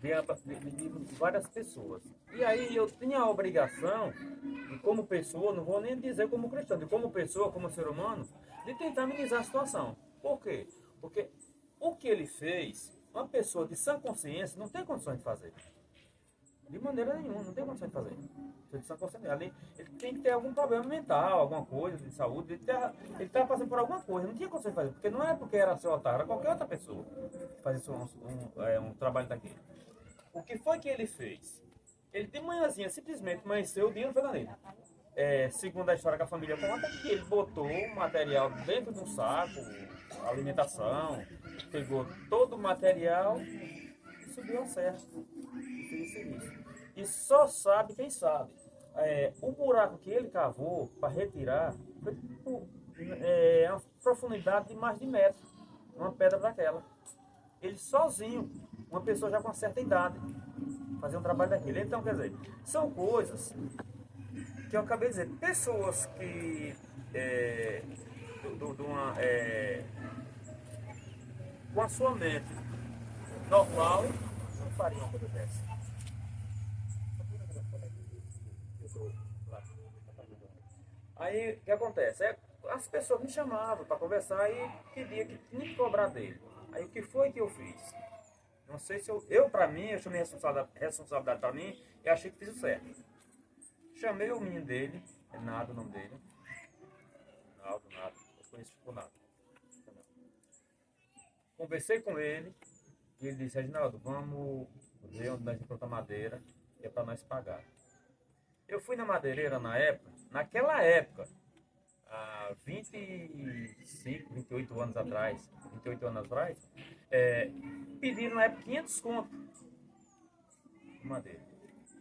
De várias pessoas. E aí eu tinha a obrigação, de como pessoa, não vou nem dizer como cristão, de como pessoa, como ser humano, de tentar amenizar a situação. Por quê? Porque o que ele fez, uma pessoa de sã consciência não tem condições de fazer. De maneira nenhuma, não tem condições de fazer. De sã consciência. Ele tem que ter algum problema mental, alguma coisa de saúde. Ele está passando por alguma coisa, não tinha condições de fazer. Porque não é porque era seu otário, era qualquer outra pessoa que fazia um trabalho daquele. O que foi que ele fez? Ele de manhãzinha, simplesmente amanheceu o dia no veraneio. Segundo a história que a família conta, que ele botou o material dentro de um saco, alimentação, pegou todo o material e subiu a serra. E fez esse serviço. E só sabe quem sabe. O buraco que ele cavou para retirar foi uma profundidade de mais de metro. Uma pedra daquela. Ele sozinho, uma pessoa já com certa idade, fazer um trabalho daquele. Então, quer dizer, são coisas que eu acabei de dizer, pessoas que com a sua mente normal não fariam uma coisa dessa. Aí o que acontece? As pessoas me chamavam para conversar e pediam que tinha que cobrar dele. Aí o que foi que eu fiz? Não sei se eu para mim, eu chamei responsabilidade para mim e achei que fiz o certo. Chamei o menino dele, Nado o nome dele. Nado, eu conheço por Nado. Conversei com ele e ele disse, Reginaldo, vamos ver onde nós encontramos madeira, que é para nós pagar. Eu fui na madeireira naquela época, há 25, 28 anos atrás, pediram na época 500 conto de madeira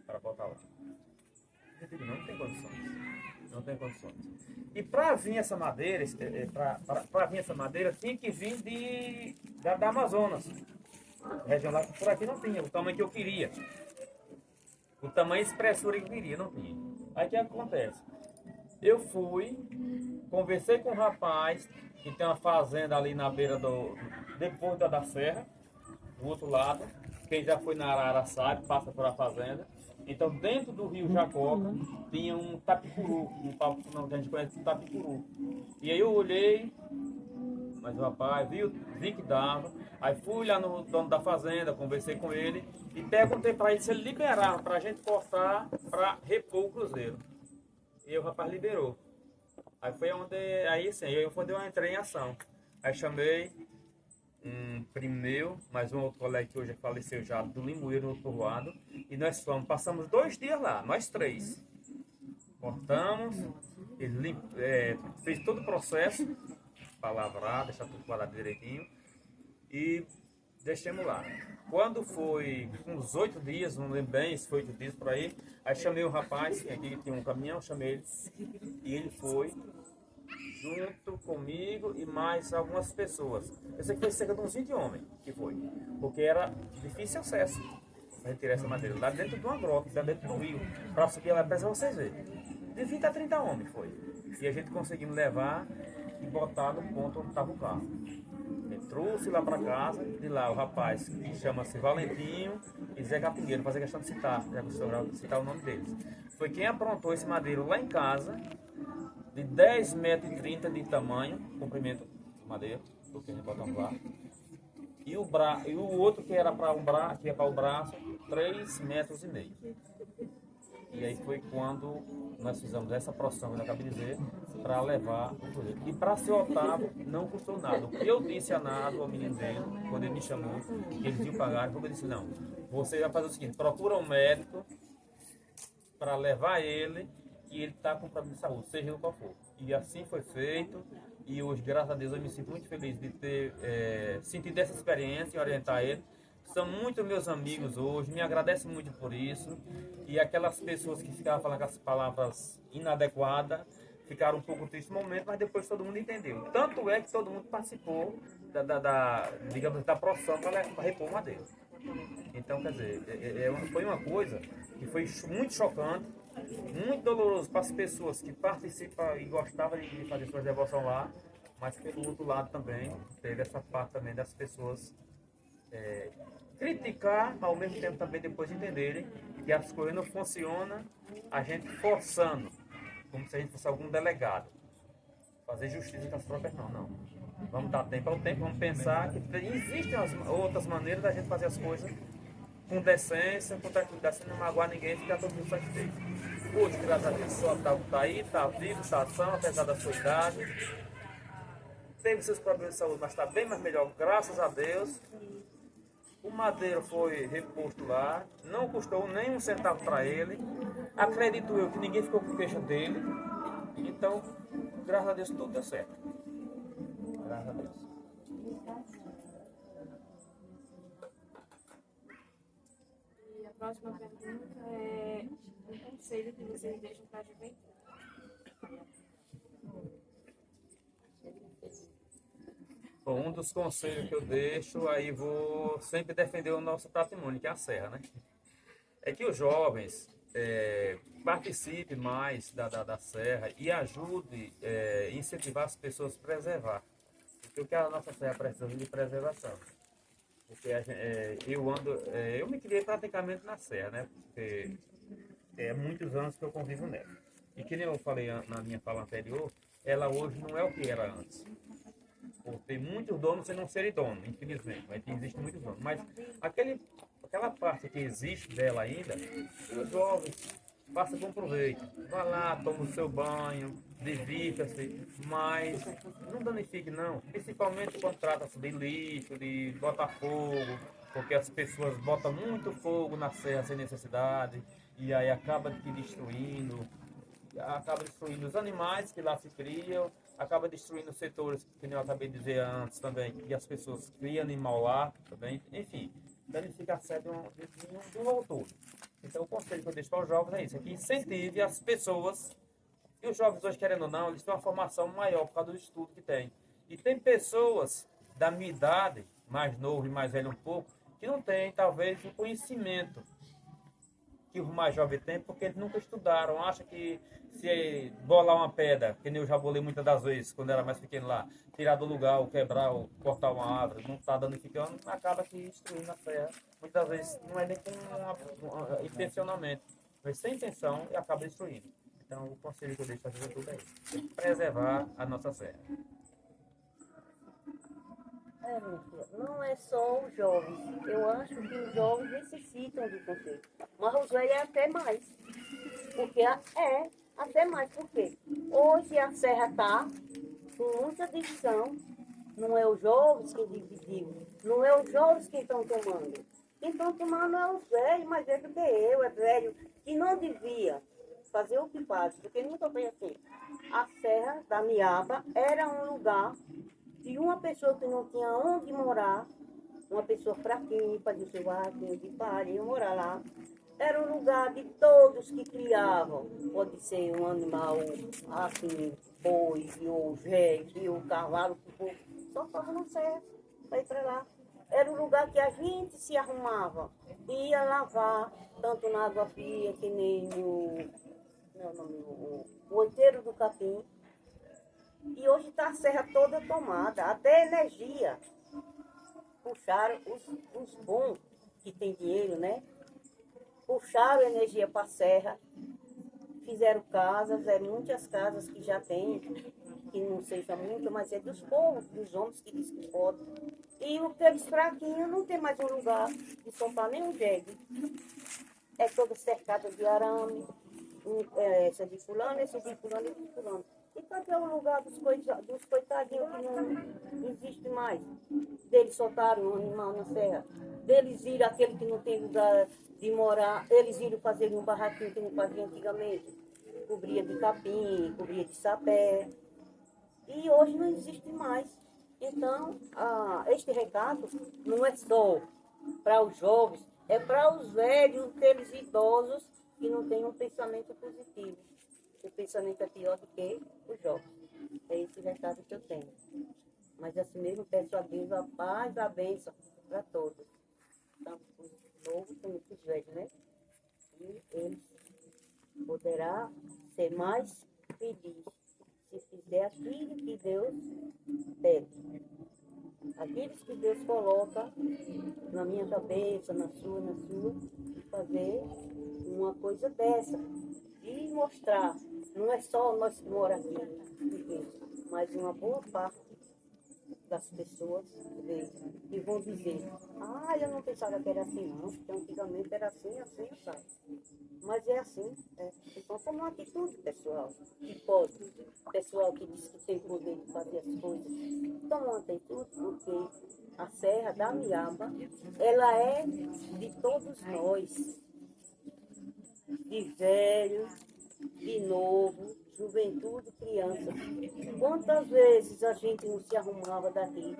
para botar lá. Eu digo, não tem condições. Não tem condições. E para vir essa madeira, tinha que vir da Amazonas. A região lá, por aqui não tinha, o tamanho que eu queria. O tamanho e espessura que eu queria, não tinha. Aí o que acontece? Eu fui, conversei com um rapaz que tem uma fazenda ali na beira depois da serra, do outro lado. Quem já foi na Arara sabe, passa por a fazenda. Então, dentro do rio Jacoca, tinha um tapicuru, que a gente conhece como tapicuru. E aí eu olhei, mas o rapaz vi que dava. Aí fui lá no dono da fazenda, conversei com ele e perguntei para ele se ele liberava para a gente cortar para repor o cruzeiro. E o rapaz liberou. Aí foi onde, eu entrei em ação. Aí chamei um primo meu, mais um outro colega que hoje faleceu já, do Limoeiro, no povoado. E nós passamos 2 dias lá, nós 3. Cortamos, ele fez todo o processo, palavrar, deixar tudo quadrado direitinho. E deixamos lá. Quando foi uns 8 dias, não lembro bem, se foi 8 dias por aí chamei o rapaz, aqui tinha um caminhão, chamei ele, e ele foi junto comigo e mais algumas pessoas. Eu sei que foi cerca de uns 20 homens que foi, porque era difícil acesso para retirar essa madeira, lá dentro de uma grota, lá dentro do rio, para subir lá para vocês verem. De 20 a 30 homens foi. E a gente conseguiu levar e botar no ponto onde estava o carro. Trouxe lá para casa, de lá o rapaz que chama-se Valentinho e Zé Capingueiro, fazer questão de citar o nome deles. Foi quem aprontou esse madeiro lá em casa, de 10,30 metros de tamanho, comprimento de madeira, porque a gente botamos lá. E o outro que era para o braço, 3,5 metros. E aí foi quando nós fizemos essa procissão que eu acabei de dizer, para levar o cruzeiro. E para ser Otávio, não custou nada. O que eu disse a Nado, ao menino dele, quando ele me chamou, que eles iam pagar, eu disse, não, você vai fazer o seguinte, procura um médico para levar ele, e ele está com problema de saúde, seja o qual for. E assim foi feito, e hoje, graças a Deus, eu me sinto muito feliz de ter sentido essa experiência e orientar ele. São muitos meus amigos hoje, me agradecem muito por isso. E aquelas pessoas que ficavam falando aquelas palavras inadequadas, ficaram um pouco tristes no momento, mas depois todo mundo entendeu. Tanto é que todo mundo participou digamos, da procissão para repor o madeiro. Então, quer dizer, foi uma coisa que foi muito chocante, muito doloroso para as pessoas que participam e gostavam de fazer sua devoção lá, mas pelo outro lado também, teve essa parte também das pessoas criticar, ao mesmo tempo também depois entenderem que as coisas não funcionam a gente forçando, como se a gente fosse algum delegado. Fazer justiça com as próprias mãos, não. Vamos dar tempo ao tempo, vamos pensar que existem outras maneiras da gente fazer as coisas com decência, com tranquilidade, sem não magoar ninguém e ficar todo mundo satisfeito. Hoje, graças a Deus, só está aí, está vivo, está são, apesar da sua idade. Teve seus problemas de saúde, mas está bem mais melhor, graças a Deus. O madeiro foi reposto lá, não custou nem um centavo para ele. Acredito eu que ninguém ficou com queixa dele. Então, graças a Deus, tudo deu certo. Graças a Deus. E a próxima pergunta é um conselho que vocês deixam para a juventude. Bom, um dos conselhos que eu deixo, aí vou sempre defender o nosso patrimônio, que é a serra, né? É que os jovens participem mais da serra e ajude a incentivar as pessoas a preservar. Porque o que a nossa serra precisa de preservação. Porque eu me criei praticamente na serra, né? Porque é muitos anos que eu convivo nela. E que nem eu falei na minha fala anterior, ela hoje não é o que era antes. Tem muitos donos sem não serem donos, infelizmente, mas existem muitos donos. Mas aquela parte que existe dela ainda, os jovens façam com proveito. Vá lá, toma o seu banho, divirta-se, mas não danifique não. Principalmente quando trata-se de lixo, de botar fogo, porque as pessoas botam muito fogo na serra sem necessidade, e aí acaba destruindo os animais que lá se criam, acaba destruindo os setores, que eu acabei de dizer antes também, que as pessoas criam animal lá também, enfim, danifica a serra de um ao todo. Então o conselho que eu deixo para os jovens é isso, é que incentive as pessoas, e os jovens hoje, querendo ou não, eles têm uma formação maior por causa do estudo que tem. E tem pessoas da minha idade, mais novo e mais velho um pouco, que não tem talvez o conhecimento que os mais jovens têm, porque eles nunca estudaram. Acha que se bolar uma pedra, que nem eu já bolei muitas das vezes, quando era mais pequeno lá, tirar do lugar, ou quebrar, ou cortar uma árvore, não está danificando, acaba que destruindo a serra. Muitas vezes não é nem intencionalmente, mas sem intenção e acaba destruindo. Então o conselho que eu deixo para a juventude é isso, preservar a nossa serra. Não é só os jovens. Eu acho que os jovens necessitam de conselho. Mas os velhos é até mais. Porque até mais. Por quê? Hoje a serra está com muita divisão. Não é os jovens que dividiram. Não é os jovens que estão tomando. Quem estão tomando é os velhos, mais velho que eu. É velho que não devia fazer o que faz. Porque nunca foi assim. A serra da Miaba era um lugar de uma pessoa que não tinha onde morar, uma pessoa fraquinha, fazia o seu barraquinho de palha, ia morar lá. Era um lugar de todos que criavam. Pode ser um animal assim, boi, ou jegue, ou cavalo, só estava na serra para ir para lá. Era um lugar que a gente se arrumava, ia lavar, tanto na água fria, que nem o Outeiro do Capim. E hoje está a serra toda tomada, até energia. Puxaram os bons, que tem dinheiro, né? Puxaram energia para a serra, fizeram casas, muitas casas que já tem, que não seja muito, mas é dos povos, dos homens que dizem que podem. E aqueles fraquinhos não tem mais um lugar de soltar nem um jegue. É toda cercada de arame, essa é de fulano, esse é de fulano, esse é de fulano. E cadê o lugar dos coitadinhos que não existe mais? Deles soltaram um animal na serra. Deles viram aquele que não tem lugar de morar. Eles viram fazer um barraquinho que não fazia antigamente. Cobria de capim, cobria de sapé. E hoje não existe mais. Então, este recado não é só para os jovens, é para os velhos, aqueles idosos que não têm um pensamento positivo. O pensamento é pior do que os jovens. É esse recado que eu tenho. Mas assim mesmo peço a Deus a paz, a bênção para todos. Tanto os novos como os velhos, né? E eles poderá ser mais feliz se fizer aquilo que Deus pede. Aquilo que Deus coloca na minha cabeça, na sua, fazer uma coisa dessa. E mostrar, não é só nós que moramos aqui, mas uma boa parte das pessoas que vão dizer, eu não pensava que era assim não, porque antigamente era assim, sabe? Mas é assim, Então toma uma atitude, pessoal, que pode, pessoal que diz que tem poder de fazer as coisas, toma uma atitude, porque a Serra da Miaba, ela é de todos nós, de velho, de novo, juventude, criança. Quantas vezes a gente não se arrumava daqui?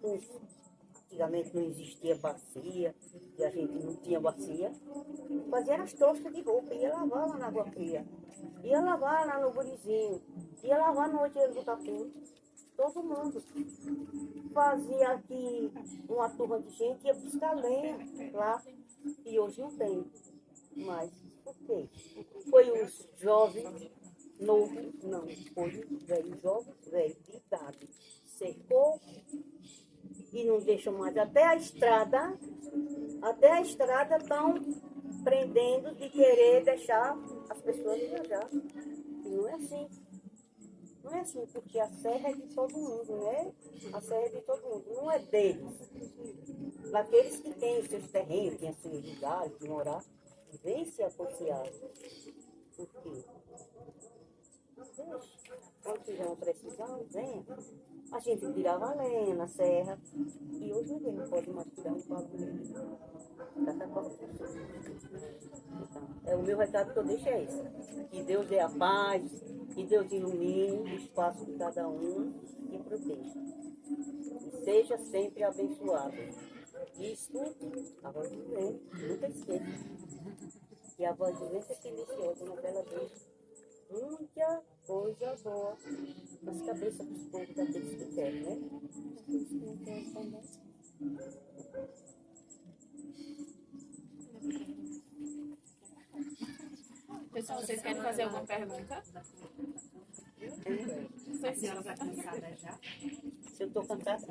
Antigamente não existia bacia, e a gente não tinha bacia. Fazia as trouxas de roupa, ia lavar lá na água fria, ia lavar lá no Burizinho, ia lavar no Oiteiro do Capim. Todo mundo fazia aqui uma turma de gente, ia buscar lenha lá, e hoje não tem mais. Por quê? Foi os jovens, novo, não, foi o velho, jovem, velho, de idade, secou e não deixam mais. Até a estrada estão prendendo de querer deixar as pessoas viajar. E não é assim. Não é assim, porque a serra é de todo mundo, né? A serra é de todo mundo, não é deles. Daqueles que têm seus terrenos, têm seus lugares de morar, vem se associar. Por quê? Quando tiver uma precisão, venha. A gente tirava a lenha na serra e hoje ninguém não pode mais tirar um pau de lenha. Então, o meu recado que eu deixo é esse. Que Deus dê a paz, que Deus ilumine o espaço de cada um e proteja. E seja sempre abençoado. E escute a voz do vento, nunca esqueça. Que a voz do vento é silenciosa, mas ela deixa muita coisa boa nas cabeças dos povos daqueles que querem, né? Pessoal, vocês querem fazer alguma pergunta? A senhora está cansada já? Se eu estou cansada,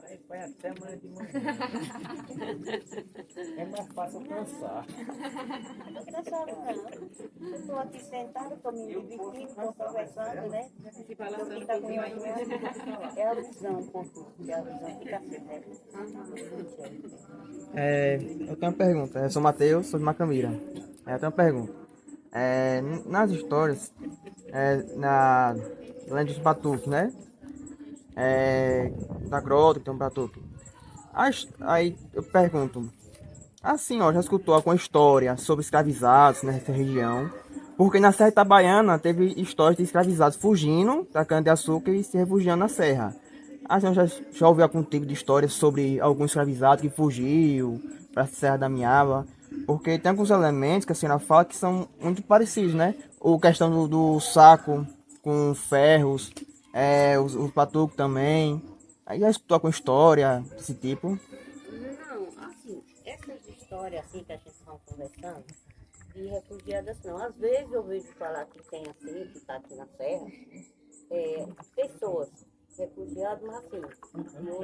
Aí foi até amanhã de manhã. É mais fácil cansar. não estou cansada não. Eu estou aqui sentada, estou me divertindo, estou conversando, né? Se balançando um Tá com pouquinho ainda. é a visão um pouco, é a visão que está assim, né? Eu tenho uma pergunta. Eu sou Matheus, sou de Macambira. Eu tenho uma pergunta. Nas histórias, na Lenda dos Batuques, né? Da grota que tem um batuque. Aí eu pergunto, a senhora já escutou alguma história sobre escravizados nessa região? Porque na Serra Itabaiana teve histórias de escravizados fugindo da cana-de-açúcar e se refugiando na serra. A senhora já ouviu algum tipo de história sobre algum escravizado que fugiu para a Serra da Miaba? Porque tem alguns elementos que a senhora fala que são muito parecidos, né? Ou questão do saco com ferros, os batuques também. Aí já escutou alguma história desse tipo? Não, assim, essas histórias assim que a gente está conversando, de refugiadas não. Às vezes eu vejo falar que tem assim, que está aqui na serra, pessoas refugiadas, mas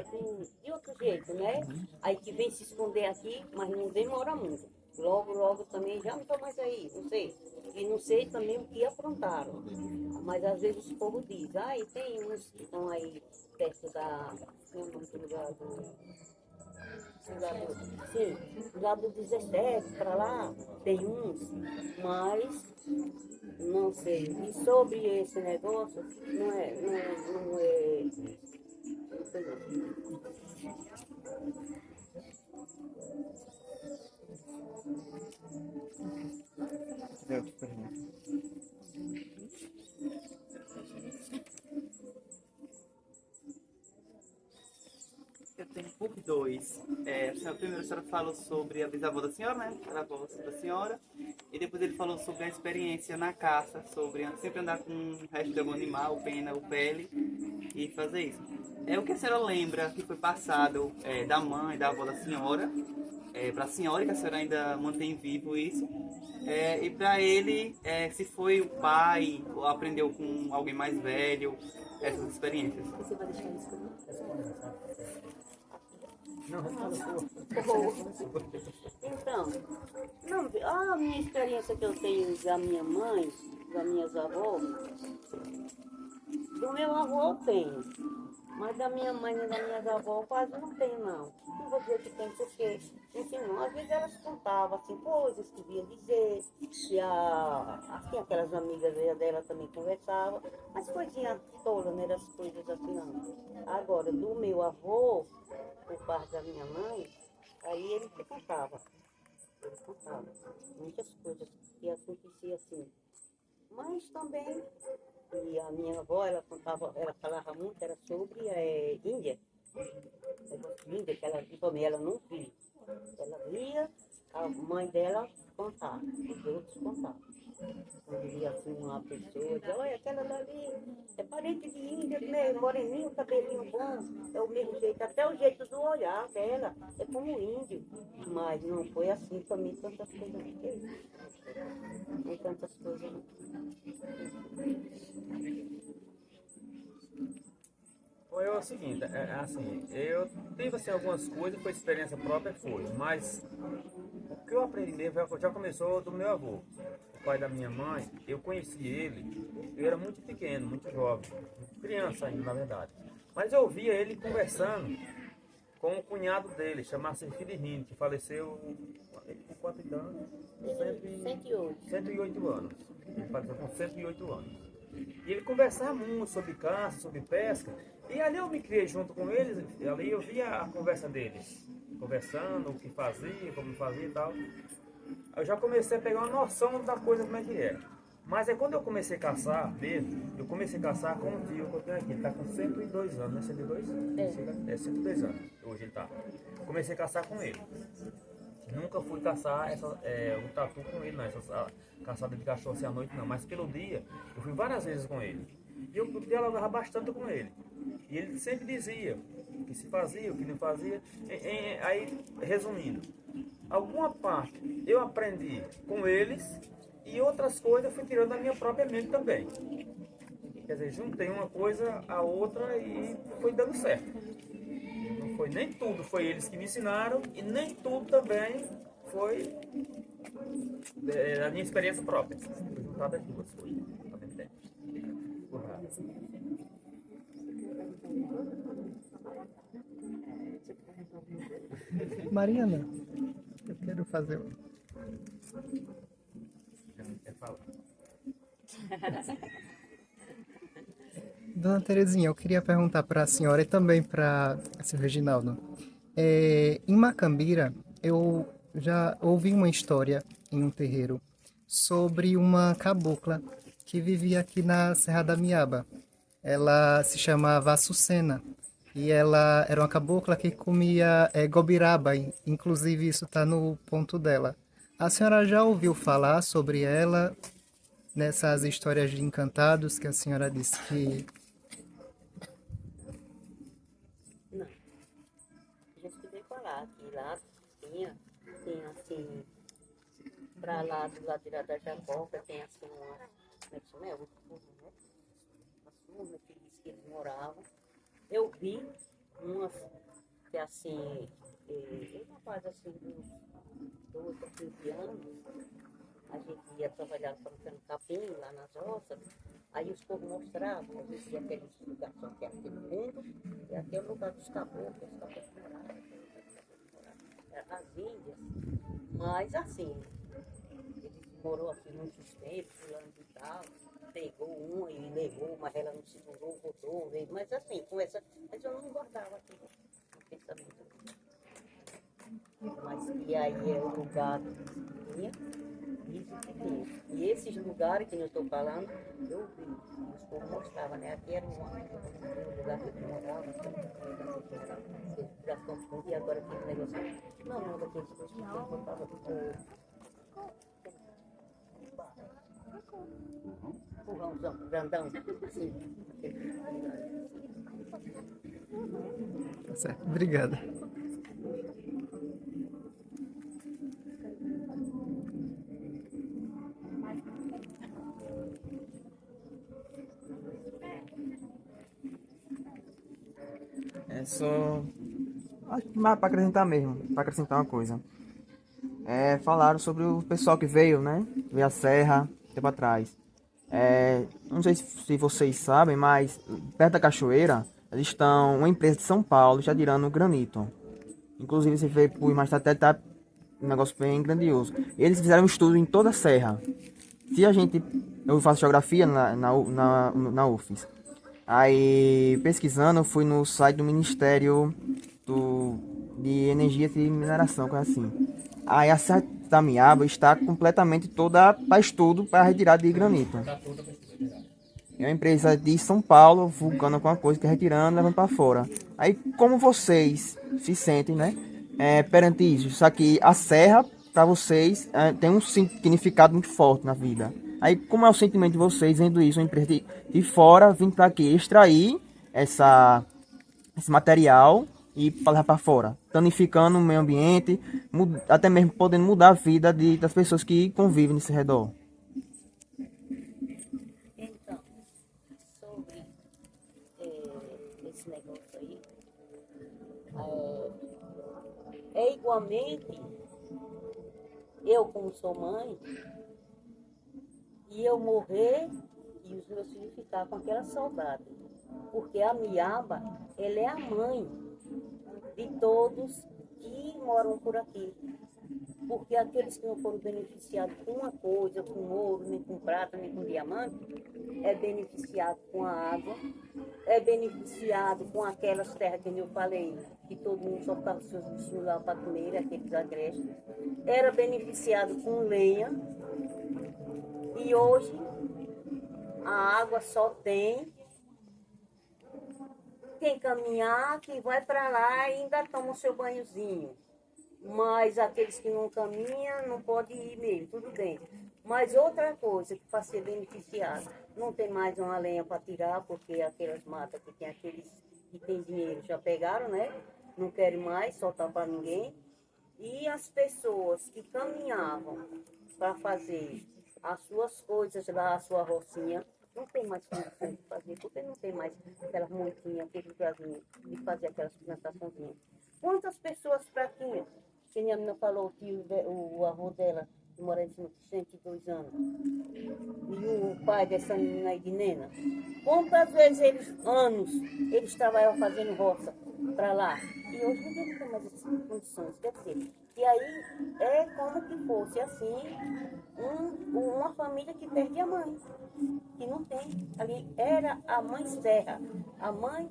assim, de outro jeito, né? Aí que vem se esconder aqui, mas não demora muito. Logo também já não estou mais aí, não sei. E não sei também o que aprontaram. Mas às vezes o povo diz, e tem uns que estão aí perto da. Não é muito lugar do. Sim, do lado do 17 para lá, tem uns, mas não sei. E sobre esse negócio, não é, não é, não sei não. É outra pergunta. Eu tenho por dois. Primeiro a senhora falou sobre a bisavó da senhora, né? Era a avó da senhora. E depois ele falou sobre a experiência na caça, sobre sempre andar com o resto de algum animal, pena ou pele, e fazer isso. O que a senhora lembra que foi passado da mãe, da avó da senhora, para a senhora, que a senhora ainda mantém vivo isso, e para ele, se foi o pai, ou aprendeu com alguém mais velho, essas experiências. Você vai deixar isso comigo? Não, responda a sua. Então, não, a minha experiência que eu tenho da minha mãe, das minhas avós, do meu avô eu tenho, mas da minha mãe e das minhas avós quase não tenho não. Não vou dizer que tem porque, ensinou, às vezes elas contavam assim, coisas que vinha dizer, e assim, aquelas amigas dela também conversavam, mas coisinha tola, não eram as coisas assim não. Agora, do meu avô, por parte da minha mãe, aí ele que contava. Ele contava muitas coisas que aconteciam assim. Mas também, e a minha avó, ela contava, ela falava muito, era sobre Índia. Negócio de Índia, que ela, também ela não via. Ela via a mãe dela contar, os outros contavam. Quando via assim uma pessoa, dizia, olha, aquela dali é parente de Índia mesmo, moreninho, cabelinho bom, é o mesmo jeito, até o jeito do olhar dela, é como índio. Mas não foi assim também, tantas coisas não tem. Não tantas coisas não. Foi o seguinte, assim, eu tive assim, algumas coisas, foi experiência própria, foi, mas o que eu aprendi mesmo já começou do meu avô, o pai da minha mãe. Eu conheci ele, eu era muito pequeno, muito jovem, criança ainda na verdade, mas eu ouvia ele conversando com o cunhado dele, chamava-se Filirino, que faleceu com quantos anos? 108. 108 anos, ele faleceu com 108 anos. E ele conversava muito sobre caça, sobre pesca. E ali eu me criei junto com eles, ali eu via a conversa deles. Conversando, o que fazia, como fazia e tal. Eu já comecei a pegar uma noção da coisa como é que era. Mas é quando eu comecei a caçar mesmo, eu comecei a caçar com um tio que eu tenho aqui. Ele está com 102 anos, né? 102? É 102 anos, hoje ele está. Comecei a caçar com ele. Nunca fui caçar o tatu com ele, não, essa caçada de cachorro assim à noite não, mas pelo dia eu fui várias vezes com ele. E eu dialogava bastante com ele. E ele sempre dizia o que se fazia, o que não fazia. Aí, resumindo, alguma parte eu aprendi com eles e outras coisas eu fui tirando da minha própria mente também. Quer dizer, juntei uma coisa a outra e foi dando certo. Não foi nem tudo foi eles que me ensinaram e nem tudo também foi a minha experiência própria. Foi juntada as duas coisas. Mariana, eu quero fazer. Quer falar? Dona Terezinha, eu queria perguntar para a senhora e também para o senhor Reginaldo. Em Macambira, eu já ouvi uma história em um terreiro sobre uma cabocla que vivia aqui na Serra da Miaba. Ela se chamava Açucena e ela era uma cabocla que comia gobiraba, inclusive isso está no ponto dela. A senhora já ouviu falar sobre ela nessas histórias de encantados que a senhora disse que... Não. Já escutei falar que lá tinha assim, pra lá do lado da Jacoca, tem assim uma, como é que chama? Uma turma que diz que eles moravam. Eu vi umas que assim, uma fase assim, uns 12 a 15 anos, a gente ia trabalhar plantando capim lá nas roças, aí os povos mostravam, a gente ia aquele lugar só que é aquele mundo, e aqui é o lugar dos caboclos moravam. as Índias, mas assim, ele morou aqui muitos tempos, fulano e tal, pegou uma e levou, mas ela não segurou, voltou, veio, mas assim, com essa, mas eu não guardava aquilo no pensamento. Mas e aí é o lugar que tinha, isso que tinha. E esses lugares que eu estou falando, eu vi, os povos mostravam, né? Aqui era um lugar que eu morava, e agora tem um negócio. Não, daqueles dois que eu botava do empurrãozão, grandão, assim. Tá certo. Obrigada. É só. Acho que mais para acrescentar mesmo, para acrescentar uma coisa. Falaram sobre o pessoal que veio, né? Veio a serra, tempo atrás. Não sei se vocês sabem, mas perto da cachoeira, eles estão. Uma empresa de São Paulo está tirando granito. Inclusive, você vê por mais até tá um negócio bem grandioso. Eles fizeram um estudo em toda a serra. Se a gente. Eu faço geografia na UFES. Aí, pesquisando, eu fui no site do Ministério de Energia e Mineração, coisa assim. Aí a Serra da Miaba está completamente toda para estudo para retirada de granito. É uma empresa de São Paulo, vulcando alguma coisa que é retirando, levando para fora. Aí, como vocês se sentem, né? Perante isso? Só que a serra, para vocês, tem um significado muito forte na vida. Aí, como é o sentimento de vocês vendo isso, uma empresa de fora, vindo para aqui extrair esse material e levar para fora, danificando o meio ambiente, até mesmo podendo mudar a vida das pessoas que convivem nesse redor? Então, sobre esse negócio aí, igualmente, eu como sou mãe, e eu morrer e os meus filhos ficar com aquela saudade. Porque a Miaba, ela é a mãe de todos que moram por aqui. Porque aqueles que não foram beneficiados com uma coisa, com ouro, nem com prata, nem com diamante, é beneficiado com a água, é beneficiado com aquelas terras que eu falei, que todo mundo só ficava seus bichinhos lá para comer, aqueles agrestes. Era beneficiado com lenha. E hoje a água só tem quem caminhar, que vai para lá e ainda toma o seu banhozinho. Mas aqueles que não caminham não podem ir mesmo, tudo bem. Mas outra coisa que para ser beneficiado, não tem mais uma lenha para tirar, porque aquelas matas que tem aqueles que tem dinheiro já pegaram, né? Não querem mais soltar para ninguém. E as pessoas que caminhavam para fazer as suas coisas lá, a sua rocinha, não tem mais condição de fazer, porque não tem mais aquelas montinhas, aqueles lugarzinhos de fazer aquelas plantaçõezinhas. Quantas pessoas para tinha? Que minha menina falou que o avô dela, que mora em 102 anos, e o pai dessa menina aí de Nena, quantas vezes eles trabalhavam fazendo roça para lá? E hoje ninguém não tem mais essas condições, quer dizer, e aí é como que fosse assim, uma família que perde a mãe, que não tem. Ali era a mãe Serra, a mãe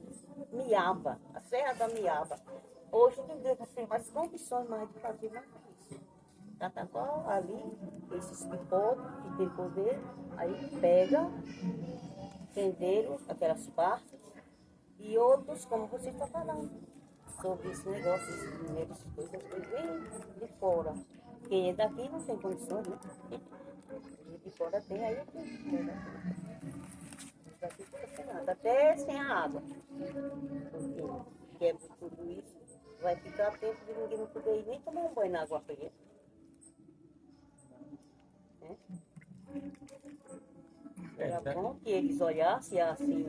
Miaba, a Serra da Miaba. Hoje ninguém tem mais condições mais de fazer mais isso. Catacol ali, esses que podem, que tem poder, aí pega, venderam aquelas partes, e outros, como você está falando, sobre esse negócio, esses dinheiros, essas coisas, vem de fora. Quem é daqui não tem condições, né? De fora tem, aí eu tenho. Daqui fica sem nada, até sem a água. Porque quebra tudo isso, vai ficar tempo de ninguém não poder ir nem tomar um banho na água fria. Era bom que eles olhassem assim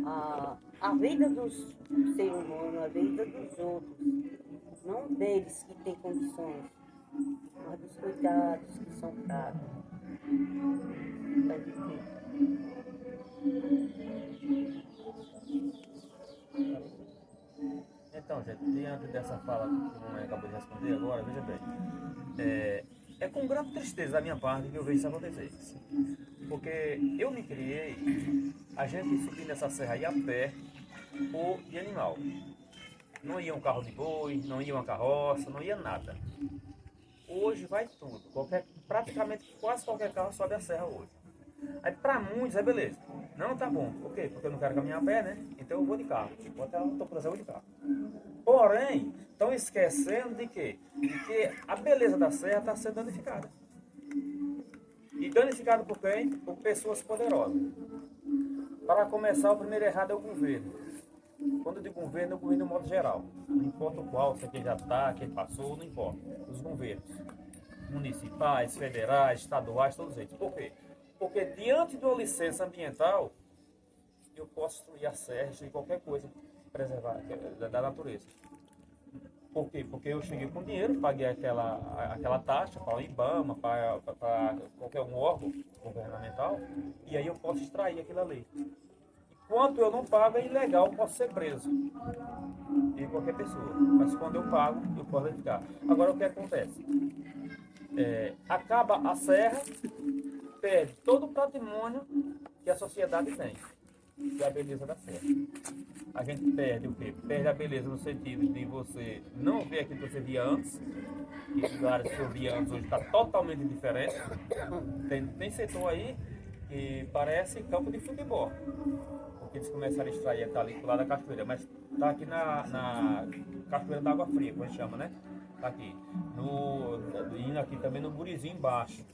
a vida dos seres humanos, a vida dos outros, não deles que têm condições, mas dos coitados que são fracos. Tá difícil. Então, fazer diante dessa fala que o mamãe acabou de responder agora, veja bem, é com grande tristeza da minha parte que eu vejo isso acontecer. Porque eu me criei, a gente subindo essa serra aí a pé ou de animal. Não ia um carro de boi, não ia uma carroça, não ia nada. Hoje vai tudo, praticamente quase qualquer carro sobe a serra hoje. Aí pra muitos é beleza. Não, tá bom. Por quê? Porque eu não quero caminhar a pé, né? Então eu vou de carro. Vou até o topo da serra, eu vou de carro. Porém, estão esquecendo de quê? De que a beleza da serra está sendo danificada. E danificada por quem? Por pessoas poderosas. Para começar, o primeiro errado é o governo. Quando eu digo governo, é o governo de modo geral. Não importa o qual, se quem já está, quem passou, não importa. Os governos. Municipais, federais, estaduais, todos eles. Por quê? Porque diante de uma licença ambiental, eu posso destruir a serra, destruir qualquer coisa preservar da natureza. Por quê? Porque eu cheguei com dinheiro, paguei aquela taxa para o IBAMA, para qualquer um órgão governamental, e aí eu posso extrair aquilo ali. Enquanto eu não pago, é ilegal, eu posso ser preso. E qualquer pessoa. Mas quando eu pago, eu posso ficar. Agora, o que acontece? Acaba a serra, perde todo o patrimônio que a sociedade tem, que é a beleza da serra. A gente perde o quê? Perde a beleza no sentido de você não ver aquilo que você via antes, e os lugares que eu via antes hoje está totalmente diferente. Tem setor aí que parece campo de futebol, porque eles começaram a extrair, tá ali do lado da cachoeira, mas tá aqui na cachoeira da água fria, como a gente chama, né? Tá aqui. Indo aqui também no Burizinho embaixo.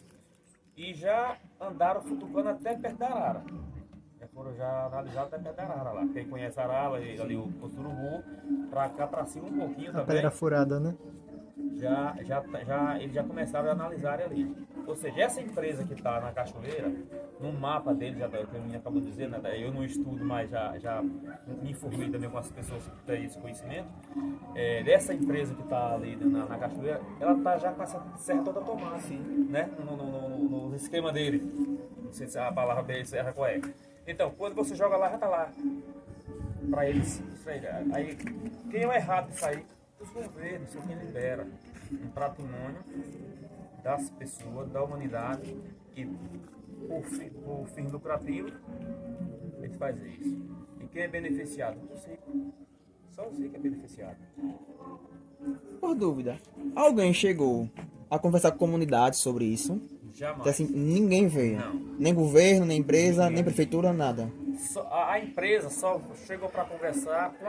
E já andaram futucando até perto da Arara. Já analisaram até perto da Arara lá. Quem conhece a Arara, ali o Surubu, pra cá pra cima um pouquinho também. A pedra furada, né? Eles já começaram a analisar ali. Ou seja, essa empresa que está na cachoeira, no mapa deles, já que a menina acabou de dizer, né, eu não estudo, mas já me informei também com as pessoas que têm esse conhecimento, dessa empresa que está ali na cachoeira, ela está já com essa serra toda tomada, assim, né, no esquema dele. Não sei se a palavra dele serra qual é. Então, quando você joga lá, já está lá. Para eles, aí, quem é o errado disso aí? Os governos são quem libera um patrimônio das pessoas, da humanidade, e por fim lucrativo, eles fazem isso. E quem é beneficiado? Os ricos. Só os ricos é beneficiado. Por dúvida, alguém chegou a conversar com a comunidade sobre isso? Jamais. Que, assim, ninguém veio. Não. Nem governo, nem empresa, nem prefeitura, nada. A empresa só chegou para conversar com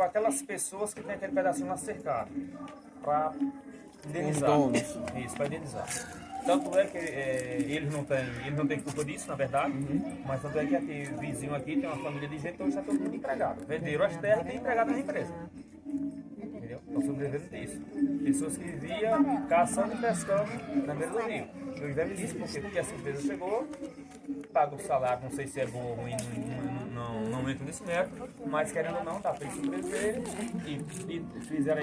aquelas pessoas que tem aquele pedacinho lá cercado, para indenizar. Isso, para indenizar. Tanto é que eles não têm culpa disso, na verdade, mas tanto é que aqui, vizinho aqui tem uma família de gente que hoje está todo mundo empregado. Venderam as terras e tem empregado na empresa. Entendeu? Estão sobrevivendo disso. Pessoas que viviam caçando e pescando na beira do rio. Eu invento disso porque essa empresa chegou, paga o salário, não sei se é bom ou ruim, não entro nesse método, mas querendo ou não, tá feito sobreviver e fizeram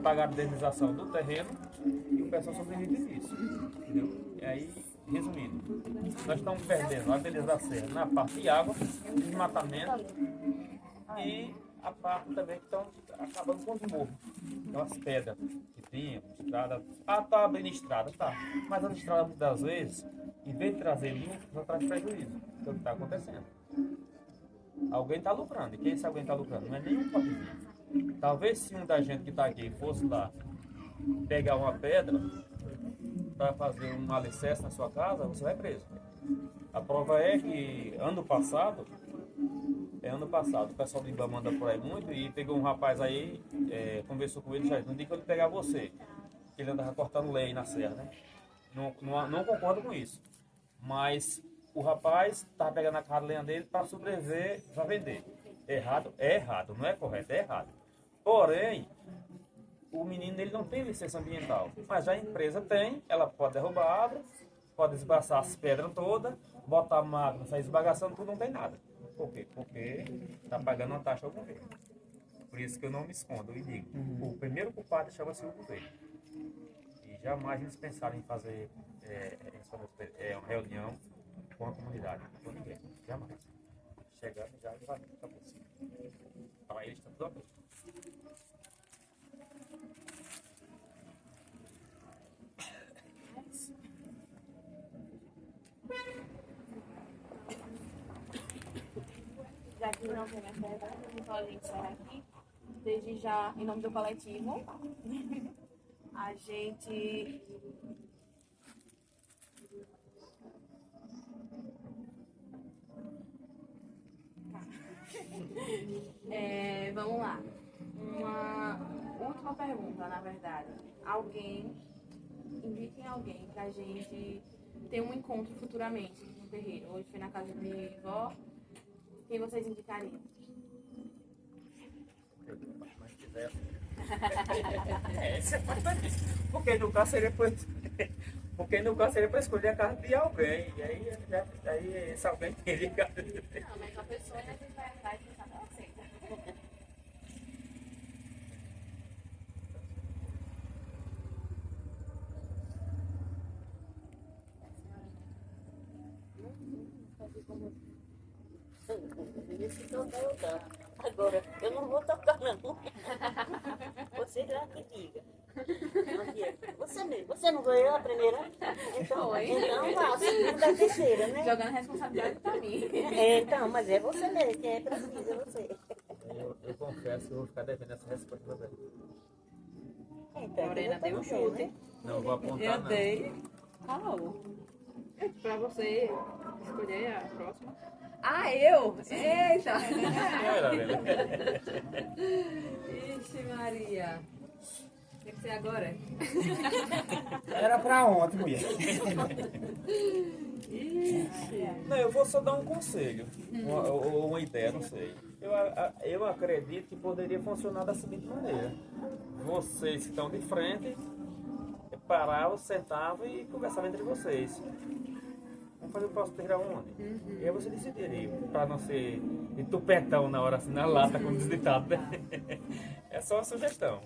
pagar a indenização do terreno e o pessoal sobrevive disso. Entendeu? E aí, resumindo, nós estamos perdendo a beleza da serra na parte de água, desmatamento e a parte também que estão acabando com os morros. Então as pedras que tinham, estrada, tá bem estrada, tá. Mas a estrada muitas vezes, em vez de trazer lucro, só traz prejuízo. É o que está acontecendo. Alguém está lucrando. E quem esse alguém está lucrando? Não é nenhum podezinho. Talvez se um da gente que está aqui fosse lá pegar uma pedra para fazer um alicerce na sua casa, você vai preso. A prova é que ano passado, o pessoal do IBAMA manda por aí muito e pegou um rapaz aí, conversou com ele, já não digo que ele pegar você, que ele andava cortando lenha na serra, né? Não concordo com isso, mas o rapaz estava pegando a cara de lenha dele para sobreviver, para vender. Errado? É errado, não é correto, é errado. Porém, o menino ele não tem licença ambiental, mas a empresa tem, ela pode derrubar a árvore, pode esbaçar as pedras todas, botar a máquina, sair esbagaçando, tudo, não tem nada. Por quê? Porque está pagando uma taxa ao governo. Por isso que eu não me escondo e digo, o primeiro culpado chama-se o governo. E jamais eles pensaram em fazer uma reunião com a comunidade, com ninguém. Jamais. chegando já vai ficar por cima. Para eles está tudo ok. Já que não tem mais perguntas, então a gente encerra aqui. Desde já, em nome do coletivo, a gente vamos lá. Uma última pergunta, na verdade. Indiquem alguém pra gente ter um encontro futuramente no terreiro. Hoje foi na casa de minha avó. Quem vocês indicariam? Mas se quiser. Porque no caso seria para escolher a casa de alguém. E aí esse alguém teria que. Não, mas uma pessoa a gente vai atrás e pensar, ela aceita. Isso que eu vou tocar. Agora, eu não vou tocar, não. Você lá que diga. Você mesmo. Você não ganhou a primeira? Então, Foi. então a segunda, a terceira, né? Jogando a responsabilidade pra mim. Então, mas é você mesmo, quem é preciso é você. Eu confesso que eu vou ficar devendo essa resposta pra você. Então, Lorena deu um chute. Não vou apontar, Eu não. dei. Alô. Pra você escolher a próxima. Ah, eu? Eita! Era, né? Ixi, Maria. Tem que ser agora? Era pra ontem, mulher. Não, eu vou só dar um conselho, uma ideia, não sei. Eu acredito que poderia funcionar da seguinte maneira. Vocês que estão de frente, paravam, sentavam e conversavam entre vocês. Vamos fazer o próximo terreiro aonde? E aí você decidiria, para não ser de tupetão na hora, assim, na lata, como diz o ditado, né? É só uma sugestão.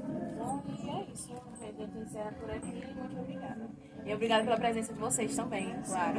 Então, e é isso. A gente encerra por aqui. Muito obrigada. E obrigada pela presença de vocês também, claro.